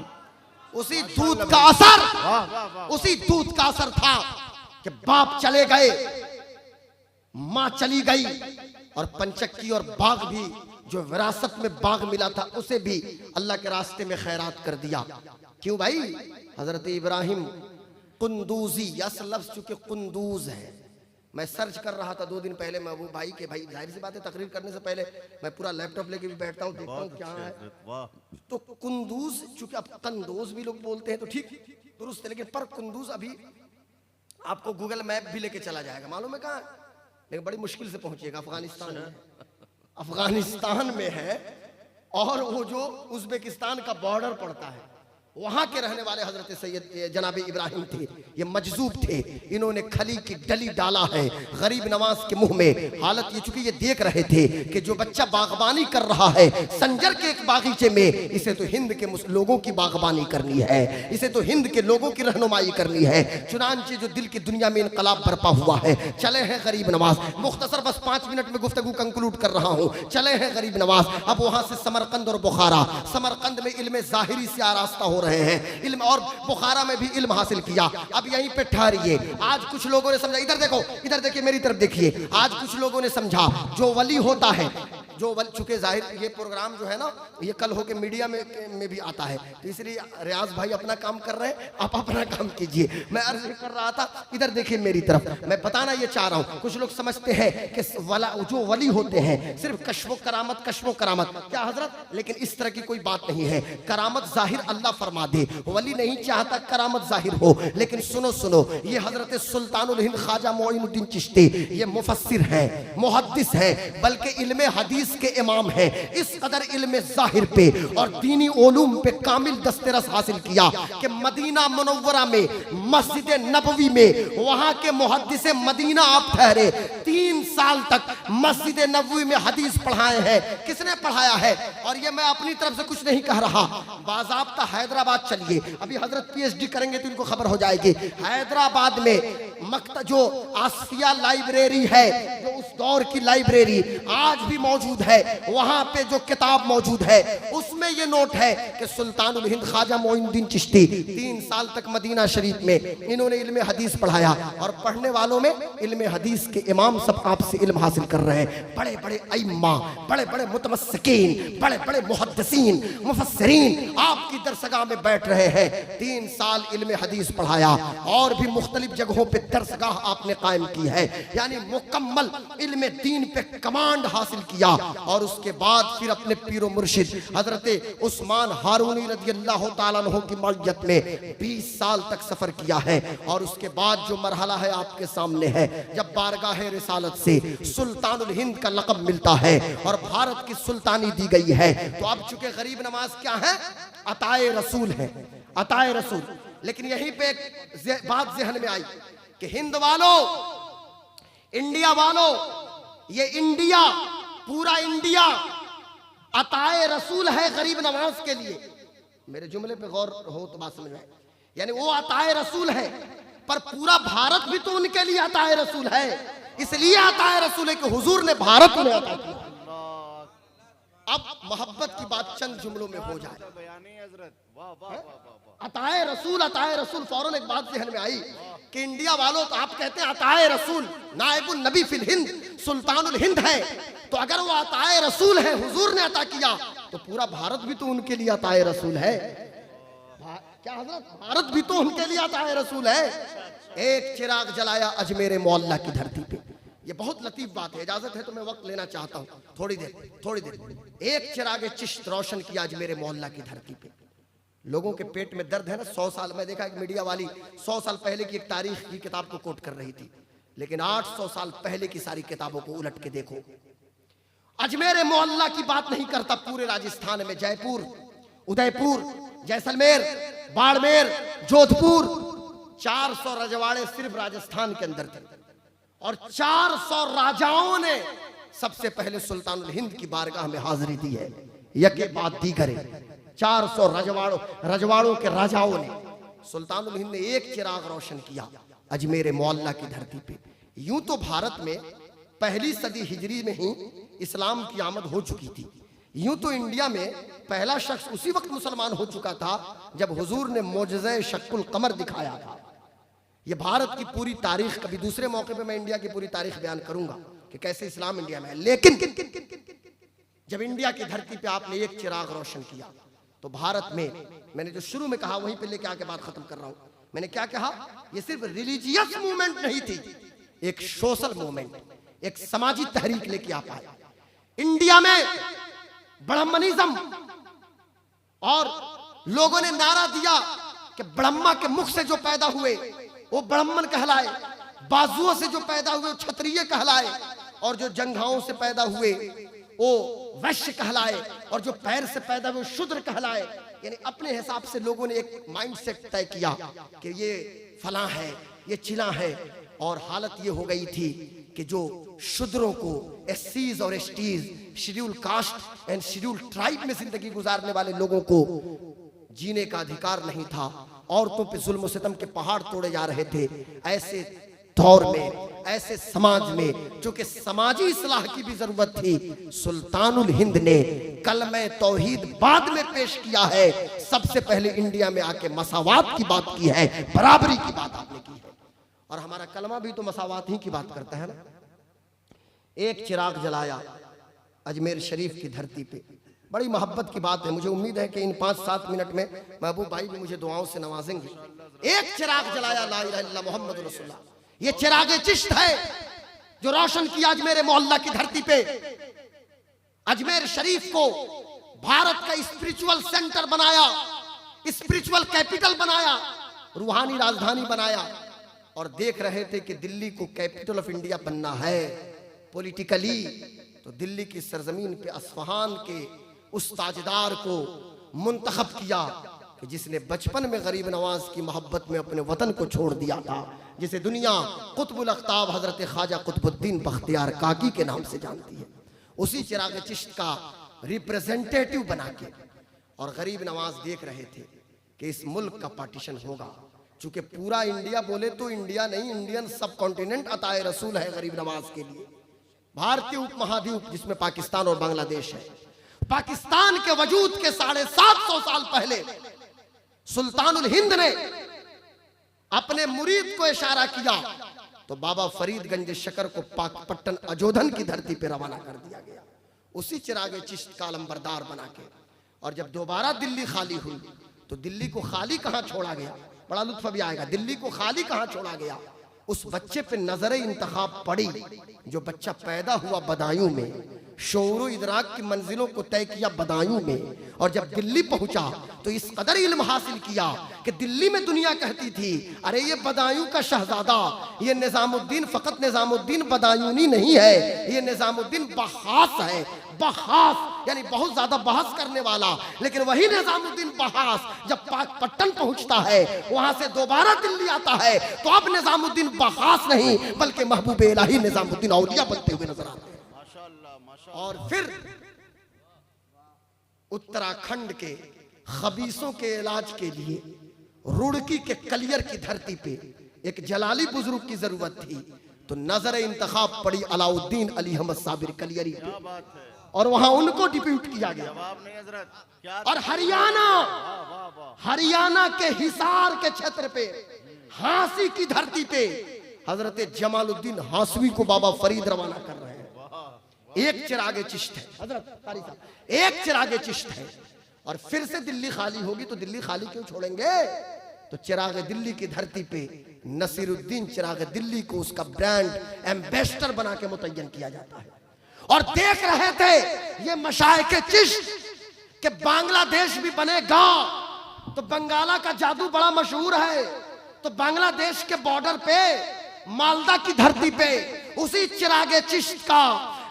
उसी दूध का असर, उसी दूध का असर था कि बाप चले गए, मां चली गई और पंचक्की और बाग भी जो विरासत में बाग मिला था उसे भी अल्लाह के रास्ते में खैरात कर दिया। क्यों भाई? हजरत इब्राहिम कुंदूजी, यस लफ्ज चूंकि कुंदूज है। मैं सर्च कर रहा था 2 दिन पहले महबूब भाई के, भाई जाहिर सी बात है तकरीर करने से पहले मैं पूरा लैपटॉप लेके भी बैठता हूँ, देखता हूँ क्या है। तो कुंदूज, चूंकि अब कंदोज भी लोग बोलते हैं तो ठीक दुरुस्त है, लेकिन पर कुंदूज अभी आपको गूगल मैप भी लेके चला जाएगा, मालूम है कहाँ, लेकिन बड़ी मुश्किल से पहुंचिएगा। अफगानिस्तान है, अफगानिस्तान में है और वो जो उज्बेकिस्तान का बॉर्डर पड़ता है वहां के रहने वाले हजरत सैयद जनाब इब्राहिम थे। ये मजजूब थे, इन्होंने खली की डली डाला है गरीब नवाज के मुंह में। हालत ये, चूंकि ये देख रहे थे कि जो बच्चा बागबानी कर रहा है संजर के एक बागीचे में, इसे तो हिंद के लोगों की बागबानी करनी है, इसे तो हिंद के लोगों की रहनुमाई करनी है। चुनांचे जो दिल की दुनिया में इनकलाब बरपा हुआ है, चले हैं गरीब नवाज। मुख्तसर बस 5 मिनट में गुफ्तगू कंक्लूड कर रहा हूँ। चले हैं गरीब नवाज, अब वहां से समरकंद और बुखारा। समरकंद में इल्म जाहिरी से आरास्ता हो रहे हैं इल्म, और बुखारा में भी इल्म हासिल किया। अब यहीं पे ठहरिए। आज कुछ लोगों ने समझा, इधर देखो, इधर देखिए, मेरी तरफ देखिए। आज कुछ लोगों ने समझा जो वली होता है, जो वली, चूंकि जाहिर ये प्रोग्राम जो है ना ये कल होके मीडिया में भी आता है, तो इसलिए रियाज भाई अपना काम कर रहे हैं, आप अपना काम कीजिए। मैं अर्ज कर रहा था, इधर देखिए मेरी तरफ। मैं बताना ये चाह रहा हूँ, कुछ लोग समझते हैं कि जो वली होते हैं सिर्फ कश्फो करामत, कश्फो करामत। क्या हजरत? लेकिन इस तरह की कोई बात नहीं है। करामत जाहिर अल्लाह फरमा दे, वली नहीं चाहता करामत जाहिर हो। लेकिन सुनो सुनो, ये हजरत सुल्तानुल हिंद ख्वाजा मोइनुद्दीन चिश्ती, ये मुफस्सिर है, मुहद्दिस है, बल्कि इल्मे हदीस के इमाम है। इस कदर इल्मे जाहिर पे और दीनी उलूम पे कामिल दस्तरस हासिल किया कि मदीना मुनव्वरा में, मस्जिद नबवी में, वहां के मुहद्दिस मदीना आप ठहरे 3 साल तक मस्जिद नबवी में हदीस पढ़ाए हैं। किसने पढ़ाया है? और ये मैं अपनी तरफ से कुछ नहीं कह रहा, बाज़ाब्ता हैदराबाद चलिए, अभी हजरत PhD करेंगे तो इनको खबर हो जाएगी। हैदराबाद में जो आसिया लाइब्रेरी है, जो उस दौर की लाइब्रेरी आज भी मौजूद है। वहां पे जो किताब मौजूद है उसमें ये नोट है कि सुल्तानुल हिंद ख्वाजा मोइनुद्दीन चिश्ती 3 साल तक मदीना शरीफ में इन्होंने इल्म हदीस पढ़ाया और पढ़ने वालों में इल्म हदीस के इमाम सब आपसे इल्म हासिल कर रहे हैं। बड़े बड़े अइम्मा, बड़े बड़े मुतमस्सिकीन, बड़े बड़े मुहद्दिसीन, मुफस्सिरीन आपकी दरसगाह में बैठ रहे हैं। 3 साल इल्म हदीस पढ़ाया और भी मुख्तलिफ जगहों पे दरसगाह आपने कायम की है, यानी मुकम्मल इल्म दीन पे कमांड हासिल किया। और उसके बाद फिर अपने पीरो मुर्शिद हजरत उस्मान हारूनी रज़ियल्लाहु ताला अन्हु की मइयत में 20 साल तक सफर किया है। और उसके बाद जो मरहला है आपके सामने है, जब बारगाह रिसालत से सुल्तानुल हिंद का लक़ब मिलता है और भारत की सुल्तानी दी गई है, तो अब चूंकि गरीब नवाज क्या है, अताए रसूल है, अताए रसूल। लेकिन यहीं पे एक बात ज़हन में आई कि हिंद वालों, इंडिया वालों, ये इंडिया, पूरा इंडिया अताए रसूल है गरीब नवाज के लिए। मेरे जुमले पे गौर हो तो बात समझ में आए, यानी वो अताए रसूल है, पर पूरा भारत भी तो उनके लिए अताए रसूल है। इसलिए अताए रसूल है कि हुजूर ने भारत उन्हें अता किया। अब मोहब्बत की बात चंद जुमलों में हो जाए। अताए रसूल फौरन एक बात ज़हन में आई कि इंडिया वालों, तो आप कहते हैं अताए रसूल, नायबुल नबी फिल हिंद, सुल्तानुल हिंद है। तो अगर वो अताए रसूल है, हुजूर ने अता किया, तो पूरा भारत भी तो उनके लिए अताए रसूल है। क्या हजरत, भारत भी तो उनके लिए अताए रसूल है। एक चिराग जलाया अजमेर मौला की धरती पे। ये बहुत लतीफ बात है, इजाजत है तो मैं वक्त लेना चाहता हूँ थोड़ी देर। एक चिराग चिश्त रोशन किया अजमेर मौला की धरती पे। लोगों के पेट में दर्द है ना। 100 साल, मैं देखा एक मीडिया वाली 100 साल पहले की एक तारीख की किताब को कोट कर रही थी, लेकिन 800 साल पहले की सारी किताबों को उलट के देखो। अजमेर मोहल्ला की बात नहीं करता, पूरे राजस्थान में जयपुर, उदयपुर, जैसलमेर, बाड़मेर, जोधपुर, 400 रजवाड़े सिर्फ राजस्थान के अंदर थे। और 400 राजाओं ने सबसे पहले सुल्तानुल हिंद की बारगाह में हाजिरी दी है, यके बाद दीगरे। 400 रजवाड़ों के राजाओं ने, सुल्तानुल हिंद ने एक चिराग रोशन किया अजमेर मौला की धरती पे। यूं तो भारत में पहली सदी हिजरी में ही इस्लाम की आमद हो चुकी थी। यूं तो इंडिया में पहला शख्स उसी वक्त मुसलमान हो चुका था जब हुजूर ने मोजज़े शक्कुल कमर दिखाया था। ये भारत की पूरी तारीख, कभी दूसरे मौके पे मैं इंडिया की पूरी तारीख बयान करूंगा कि कैसे इस्लाम इंडिया में है। लेकिन जब इंडिया की धरती पे आपने एक चिराग रोशन किया, तो भारत में, मैंने जो शुरू में कहा वहीं पे लेके आके बात खत्म कर रहा हूं। मैंने क्या कहा, ये सिर्फ रिलीजियस मूवमेंट नहीं थी, एक सोशल मूवमेंट, एक समाजी तहरीक लेके आप आए। इंडिया में ब्राह्मणिज्म, और लोगों ने नारा दिया कि ब्रह्मा के मुख से जो पैदा हुए वो ब्राह्मण कहलाए, बाजुओं से जो पैदा हुए वो क्षत्रिय कहलाए, और जो जंघाओं से पैदा हुए वो वैश्य कहलाए, और जो पैर से पैदा हुए शूद्र कहलाए। यानी अपने हिसाब से लोगों ने एक माइंडसेट तय किया कि ये फलां है, ये चिला है। और हालत ये हो गई थी कि जो शूद्रों को, एससीज और STs, schedule caste and schedule tribe में जिंदगी गुजारने वाले लोगों को जीने का अधिकार नहीं था। औरतों पे जुल्म सितम के पहाड़ तोड़े जा रहे थे। ऐसे दौर में, ऐसे समाज में, जो कि समाजी इस्लाह की भी जरूरत थी, सुल्तानुल हिंद ने कलमे तौहीद बाद में पेश किया है। सबसे पहले इंडिया में आके मसावात की बात की है, बराबरी की बात आपने की है। और हमारा कलमा भी तो मसावात ही की बात करता है ना। एक चिराग जलाया अजमेर शरीफ की धरती पे। बड़ी मोहब्बत की बात है। मुझे उम्मीद है कि इन 5-7 मिनट में महबूब भाई भी मुझे दुआओं से नवाजेंगे। एक चिराग जलाया, ला इलाहा इल्लल्लाह मुहम्मद रसूलुल्लाह। ये चिराग चिश्त है जो रोशन किया अजमेर मोहल्ला की धरती पे। अजमेर शरीफ को भारत का स्पिरिचुअल सेंटर बनाया, स्पिरिचुअल कैपिटल बनाया, रूहानी राजधानी बनाया। और देख रहे थे कि दिल्ली को कैपिटल ऑफ इंडिया बनना है पॉलिटिकली, तो दिल्ली की सरजमीन पे अस्फहान के उस ताजदार को मुंतखब किया कि जिसने बचपन में गरीब नवाज की मोहब्बत में अपने वतन को छोड़ दिया था, जिसे दुनिया कुतुबुल अख्ताब हजरत ख्वाजा कुतुबुद्दीन बख्तियार काकी के नाम से जानती है। उसी चिराग चिश्त का रिप्रेजेंटेटिव बना के, और गरीब नवाज देख रहे थे कि इस मुल्क का पार्टीशन होगा। चूंकि पूरा इंडिया बोले तो इंडिया नहीं, इंडियन सब कॉन्टिनेंट अताए रसूल है गरीब नवाज के लिए। भारतीय उपमहाद्वीप जिसमें पाकिस्तान और बांग्लादेश है, पाकिस्तान के वजूद के 750 साल पहले सुल्तानुल हिंद ने अपने मुरीद को इशारा किया तो बाबा फरीदगंज शकर को पाकपट्टन अजोधन की धरती पर रवाना कर दिया गया, उसी चिरागे चिश्त का अलंबरदार बना के। और जब दोबारा दिल्ली खाली हुई तो दिल्ली को खाली कहां छोड़ा गया, बड़ा लुत्फ भी आएगा, दिल्ली को खाली कहां छोड़ा गया, उस बच्चे पे नजर इंतखाब पड़ी जो बच्चा पैदा हुआ बदायूं में, शऊर इदराक की मंजिलों को तय किया बदायूं में, और जब दिल्ली पहुंचा तो इस कदर इल्म हासिल किया कि दिल्ली में दुनिया कहती थी अरे ये बदायूं का शहजादा, ये निजामुद्दीन फकत निजामुद्दीन बदायूनी नहीं है, ये निजामुद्दीन बहास है, बहास यानी बहुत ज्यादा बहस करने वाला। लेकिन वही निजामुद्दीन बहास जब पाकपट्टन पहुंचता है, वहां से दोबारा दिल्ली आता है, तो अब निजामुद्दीन बहास नहीं बल्कि महबूब इलाही निजामुद्दीन औलिया बनते हुए नजर आते हैं। और फिर उत्तराखंड के खबीसों के इलाज के लिए रुड़की के कलियर की धरती पे एक जलाली बुजुर्ग की जरूरत थी, तो नजर इंतखाब पड़ी अलाउद्दीन अली अहमद साबिर कलियरी पे, और वहां उनको डिप्यूट किया गया। और हरियाणा के हिसार के क्षेत्र पे हांसी की धरती पे हजरत जमालुद्दीन हांसवी को बाबा फरीद रवाना कर रहे हैं। एक चिरागे चिश्त है हजरत कारी साहब, एक चिरागे चिश्त है। और फिर से दिल्ली खाली होगी तो दिल्ली खाली क्यों छोड़ेंगे, तो चिरागे दिल्ली की धरती पे नसीरुद्दीन चिरागे दिल्ली को उसका ब्रांड एम्बेसडर बना के मुतय्यन किया जाता है। और देख रहे थे ये मशाइख चिश्त कि बांग्लादेश भी बनेगा, तो बंगाला का जादू बड़ा मशहूर है, तो बांग्लादेश के बॉर्डर पे मालदा की धरती पे उसी चिरागे चिश्त का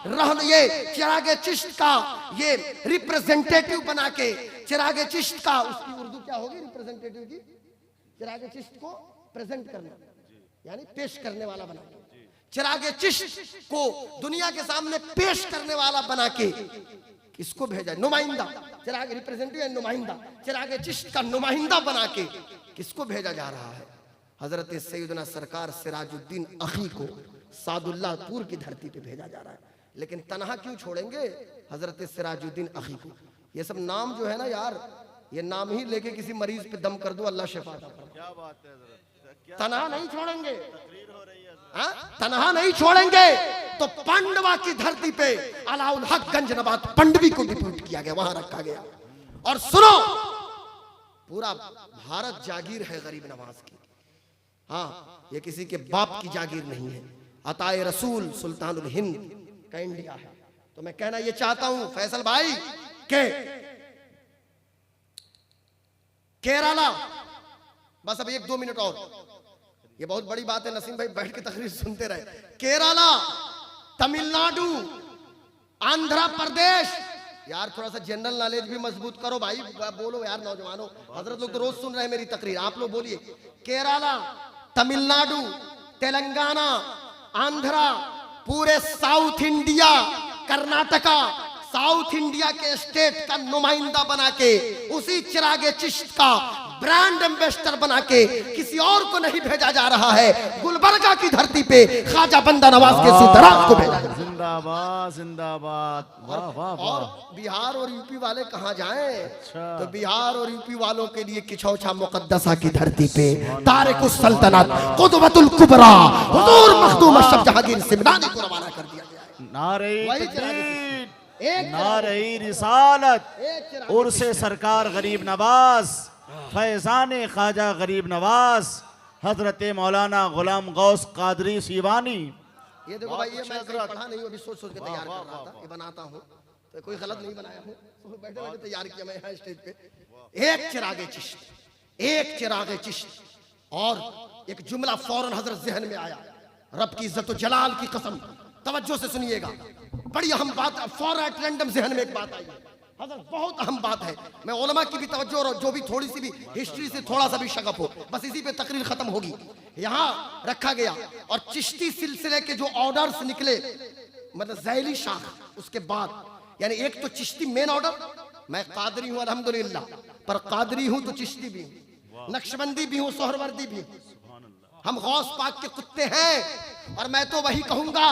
ये चिरागे चिश्त का ये रिप्रेजेंटेटिव बना के, चिरागे चिश्त का उसकी उर्दू क्या होगी रिप्रेजेंटेटिव की, चिरागे चिश्त को प्रेजेंट करने यानी पेश करने वाला बना के, चिरागे चिश्त को दुनिया के सामने पेश करने वाला बना के किसको भेजा, नुमाइंदा, चिरागे रिप्रेजेंटेटिव नुमाइंदा, चिरागे चिश्त का नुमाइंदा बना के किसको भेजा जा रहा है, हजरत सैयदना सरकार सिराजुद्दीन अखी को सादुल्लाहपुर की धरती पे भेजा जा रहा है। लेकिन तनहा क्यों छोड़ेंगे हजरत सिराजुद्दीन अखी को, ये सब नाम जो है ना यार, ये नाम ही लेके किसी मरीज पे दम कर दो अल्लाह शिफा दे। क्या बात है, तनहा नहीं छोड़ेंगे, तनहा नहीं छोड़ेंगे। तो पांडवा की धरती पे अलाउल हक गंज नवाब पंडवी को डिप्यूट किया गया, वहां रखा गया। और सुनो, पूरा भारत जागीर है गरीब नवाज की, हाँ ये किसी के बाप की जागीर नहीं है, अताए रसूल सुल्तानुल हिंद का इंडिया है। तो मैं कहना ये चाहता हूं फैसल भाई के केरला, बस अब 1-2 मिनट और, ये बहुत बड़ी बात है, नसीम भाई बैठ के तकरीर सुनते रहे। केरला, तमिलनाडु, आंध्र प्रदेश, यार थोड़ा सा जनरल नॉलेज भी मजबूत करो भाई, बोलो यार नौजवानों, हजरत लोग तो रोज सुन रहे हैं मेरी तकरीर, आप लोग बोलिए। केरला, तमिलनाडु, तेलंगाना, आंध्रा, पूरे south India, Karnataka, south India के स्टेट का नुमाइंदा बना के उसी चिरागे चिश्त का ब्रांड एम्बेसडर बना के किसी और को नहीं भेजा जा रहा है, गुलबर्गा की धरती पे ख्वाजा बंदा नवाज के सितारात को भेजा जा रहा है। जिंदाबाद जिंदाबाद, वाह वाह वाह। और बिहार और यूपी वाले कहां जाएं, तो बिहार और यूपी वालों के लिए किछौछा मुकद्दसा की धरती पे तारिकुस सल्तनत कुतुबतुल कुबरा हुजूर मखदूम अशरफ जहांगीर सिमनानी को रवाना कर दिया गया है। नारे तकबीर, नारे रिसालत, उर्से सरकार गरीब नवाज, फैजान ख्वाजा गरीब नवाज, हजरत मौलाना गुलाम गौस कादरी सीवानी। ये देखो भाई, ये मैं पढ़ा नहीं हूं, अभी सोच सोच के तैयार कर रहा था, ये बनाता हूं तो कोई गलत नहीं बनाया हूं, बैठे बैठे तैयार किया मैं यहाँ स्टेज पे। एक चिरागे चिश्त, एक चिरागे चिश्त, और एक जुमला फौरन हजरत जहन में आया, रब की इज्जत जलाल की कसम, तवज्जो से सुनिएगा, बड़ी अहम बात, फौरन रैंडम जहन में एक बात आई हजरत, बहुत अहम बात है, मैं उलमा की भी तवज्जो और जो भी थोड़ी सी भी हिस्ट्री से थोड़ा सा भी शगफ हो, बस इसी पे तकरीर खत्म होगी। यहाँ रखा गया और चिश्ती सिलसिले के जो ऑर्डर्स निकले, मतलब ज़ैली शाख, उसके बाद यानी एक तो चिश्ती मेन ऑर्डर, मैं कादरी हूँ अल्हम्दुलिल्लाह, पर कादरी हूँ तो चिश्ती भी हूँ, नक्शबंदी भी हूँ, सोहरवर्दी भी हूँ, हम गौस पाक के कुत्ते हैं। और मैं तो वही कहूंगा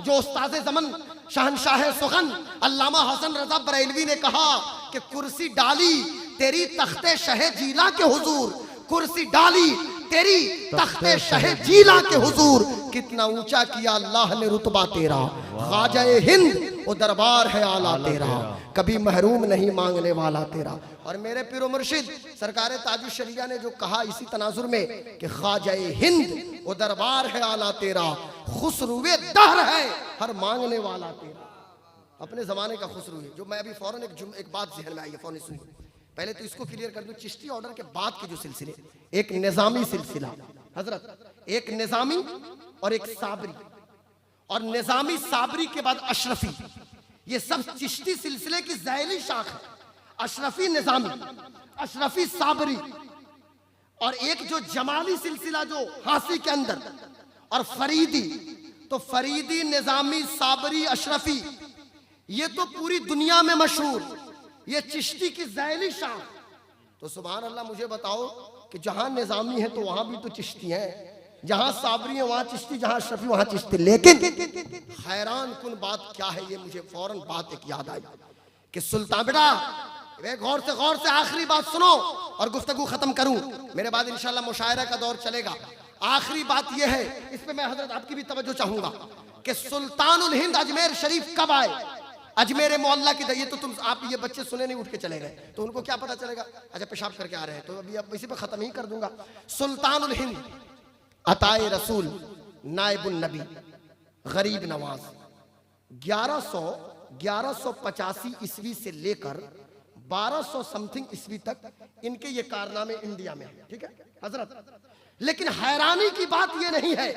जो उस्ताद ज़मन शहनशाह सुखन अल्लामा हसन रजा बरेलवी ने कहा कि कुर्सी डाली तेरी तख्ते शहे जीला के हुजूर, कुर्सी डाली तेरी तख्ते शहे जीला के हुजूर, कितना ऊंचा किया अल्लाह ने रुतबा तेरा, ख्वाजा हिंद वो दरबार है आला तेरा, कभी महरूम नहीं मांगने वाला तेरा। और मेरे पीरो मुर्शिद सरकार ताजुश शरिया ने जो कहा इसी तनाजुर में कि ख्वाजा हिंद वो दरबार है आला तेरा, खुसरुए दहर है हर मांगने वाला तेरा। अपने जमाने का खुसरू है। जो मैं अभी फौरन एक बात जहन में आई है, फौरन सुनिए। पहले तो इसको क्लियर कर दूं, चिश्ती ऑर्डर के बाद के जो सिलसिले, एक निजामी सिलसिला हजरत, एक निजामी और एक साबरी, और निजामी साबरी के बाद अशरफी, ये सब चिश्ती सिलसिले की ज़ैली शाख है। अशरफी निजामी, अशरफी साबरी, और एक जो जमाली सिलसिला जो हासी के अंदर, और फरीदी, तो फरीदी निजामी साबरी अशरफी, ये तो पूरी दुनिया में मशहूर, ये चिश्ती की ज़ैली शान। तो सुभान अल्लाह, मुझे बताओ कि जहां निजामी है तो वहां भी तो चिश्ती है, जहां साबरी है वहां चिश्ती, जहां अशरफी वहां चिश्ती। लेकिन हैरान कुन बात क्या है, ये मुझे फौरन बात एक याद आई कि सुल्तान बेटा वे गौर से आखिरी बात सुनो और गुफ्तगू खत्म करूं, मेरे बाद इंशाल्लाह मुशायरा का दौर चलेगा। आखिरी बात यह है, इस पे मैं हजरत आपकी भी तवज्जो चाहूंगा कि सुल्तानुल हिंद अजमेर शरीफ कब आए। अजमेर मोहल्ला की, ये तो तुम आप ये बच्चे सुने नहीं, उठ के चले गए, तो उनको क्या पता चलेगा। अच्छा पेशाब करके आ रहे हैं, तो अभी अब इसी पे खत्म ही कर दूंगा। सुल्तानुल हिंद, अताए रसूल, नायबुन नबी, गरीब नवाज, 1185 ईस्वी से लेकर 1200 समथिंग ईस्वी तक इनके ये कारनामे इंडिया में, ठीक है हजरत। लेकिन हैरानी की बात ये नहीं है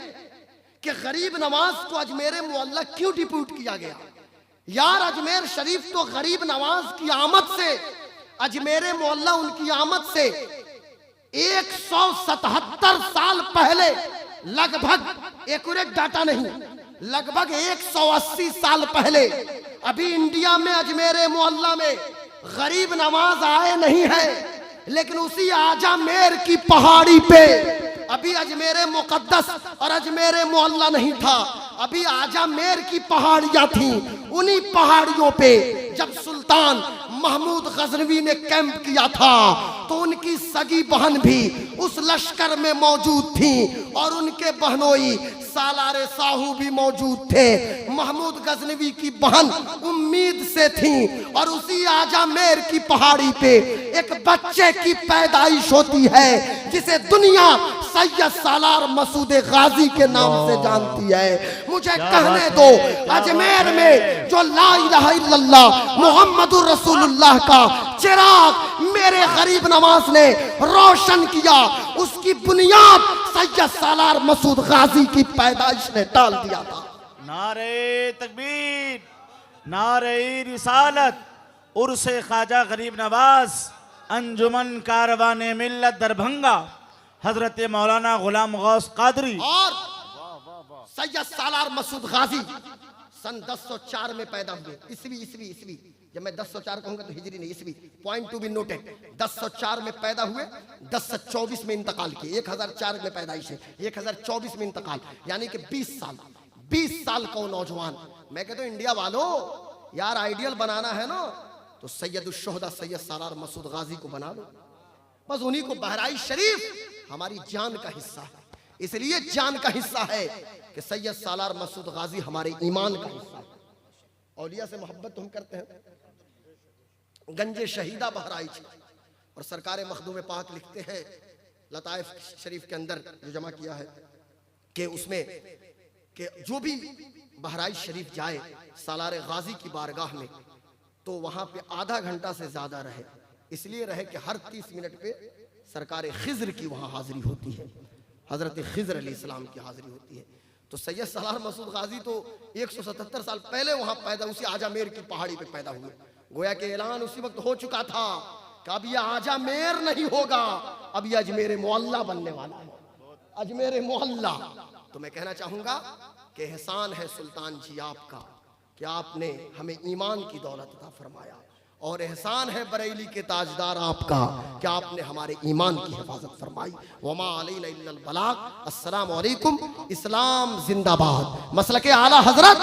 कि गरीब नवाज को अजमेर मोहल्ला क्यों डिप्यूट किया गया। यार अजमेर शरीफ तो गरीब नवाज की आमद से, अजमेर मोहल्ला उनकी आमद से 177 साल पहले, लगभग एक्यूरेट डाटा नहीं, लगभग 180 साल पहले, अभी इंडिया में अजमेर मोहल्ला में गरीब नवाज आए नहीं है, लेकिन उसी आजमेर की पहाड़ी पे अभी अजमेर मुकद्दस और अजमेर मोहल्ला नहीं था, अभी आजमेर की पहाड़ियां थी। उन्हीं पहाड़ियों पे जब सुल्तान महमूद गजनवी ने कैंप किया था तो उनकी सगी बहन भी उस लश्कर में मौजूद थी और उनके बहनोई सालारे साहू भी मौजूद थे। महमूद गजनवी की बहन उम्मीद से थी और उसी आजमेर की पहाड़ी पे एक बच्चे की पैदाइश होती है जिसे दुनिया सैयद सालार मसूद गाजी के नाम से जानती है। मुझे कहने दो, अजमेर में जो ला इलाहा इल्लल्लाह मुहम्मदुर रसूलुल्लाह का चिराग मेरे गरीब नवाज ने रोशन किया, उसकी बुनियाद सैयद सालार मसूद गाजी की पैदाइश ने डाल दिया था। नारे तकबीर, नारे रिसालत, उर्से ख्वाजा गरीब नवाज, अंजुमन कारवाने मिल्लत दरभंगा, हजरत मौलाना गुलाम गौस कादरी और सैयद सालार मसूद गाजी सन 1004 में पैदा हुए। ईस्वी जब मैं 1004 कहूंगा तो हिजरी नहीं, ईस्वी, पॉइंट टू बी नोटेड। 1004 में पैदा हुए, 1024 में इंतकाल किए। 1004 में पैदाइश है, 1024 में इंतकाल, यानी कि 20 साल का वो नौजवान। मैं कहता हूं इंडिया वालों, यार आइडियल बनाना है ना तो सैयदुश्शोहदा सैयद सालार मसूद गाजी को बना लो, बस उन्हीं को। बहराइच शरीफ हमारी जान का हिस्सा है, इसलिए जान का हिस्सा है कि सैयद सालार मसूद गाजी हमारे ईमान का हिस्सा है। औलिया से मोहब्बत तो हम करते हैं। गंजे शहीदा बहराइच, और सरकार मखदूम पाक लिखते हैं लताइफ शरीफ के अंदर जो जमा किया है कि उसमें कि जो भी बहराइच शरीफ जाए सालार गाजी की बारगाह में तो वहां पे आधा घंटा से ज्यादा रहे, इसलिए रहे कि हर 30 मिनट पे सरकार खिज्र की वहां हाजिरी होती है, हजरत खिज्र अलैहिस्सलाम की हाजिरी होती है। तो सैयद सालार मसूद गाजी तो 177 साल पहले वहां पैदा, उसी आजमेर की पहाड़ी पे पैदा हुए। गोया के ऐलान उसी वक्त हो चुका था कि अब यह आजमेर नहीं होगा, अब यह अजमेर मोहल्ला बनने वाला है, अजमेर मोहल्ला। तो मैं कहना चाहूंगा कि एहसान है सुल्तान जी आपका कि आपने हमें ईमान की दौलत अता फरमाया और एहसान है बरेली के ताजदार आपका कि आपने हमारे ईमान की हिफाजत फरमाई। वमा अलैना इल्लल बलाग। अस्सलाम वालेकुम। इस्लाम जिंदाबाद। मसलके आला हजरत,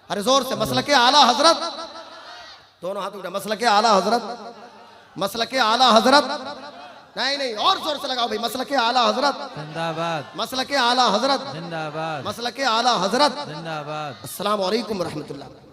अरे जोर से, मसलके आला हजरत, दोनों हाथ उठा, मसलके आला हजरत, मसलके आला हजरत, नहीं नहीं और जोर से लगाओ भाई, मसलके आला हजरत जिंदाबाद, मसलके आला हजरत जिंदाबाद, मसलके आला हजरत। जिंदाबाद। अस्सलाम वालेकुम रहमतुल्लाह।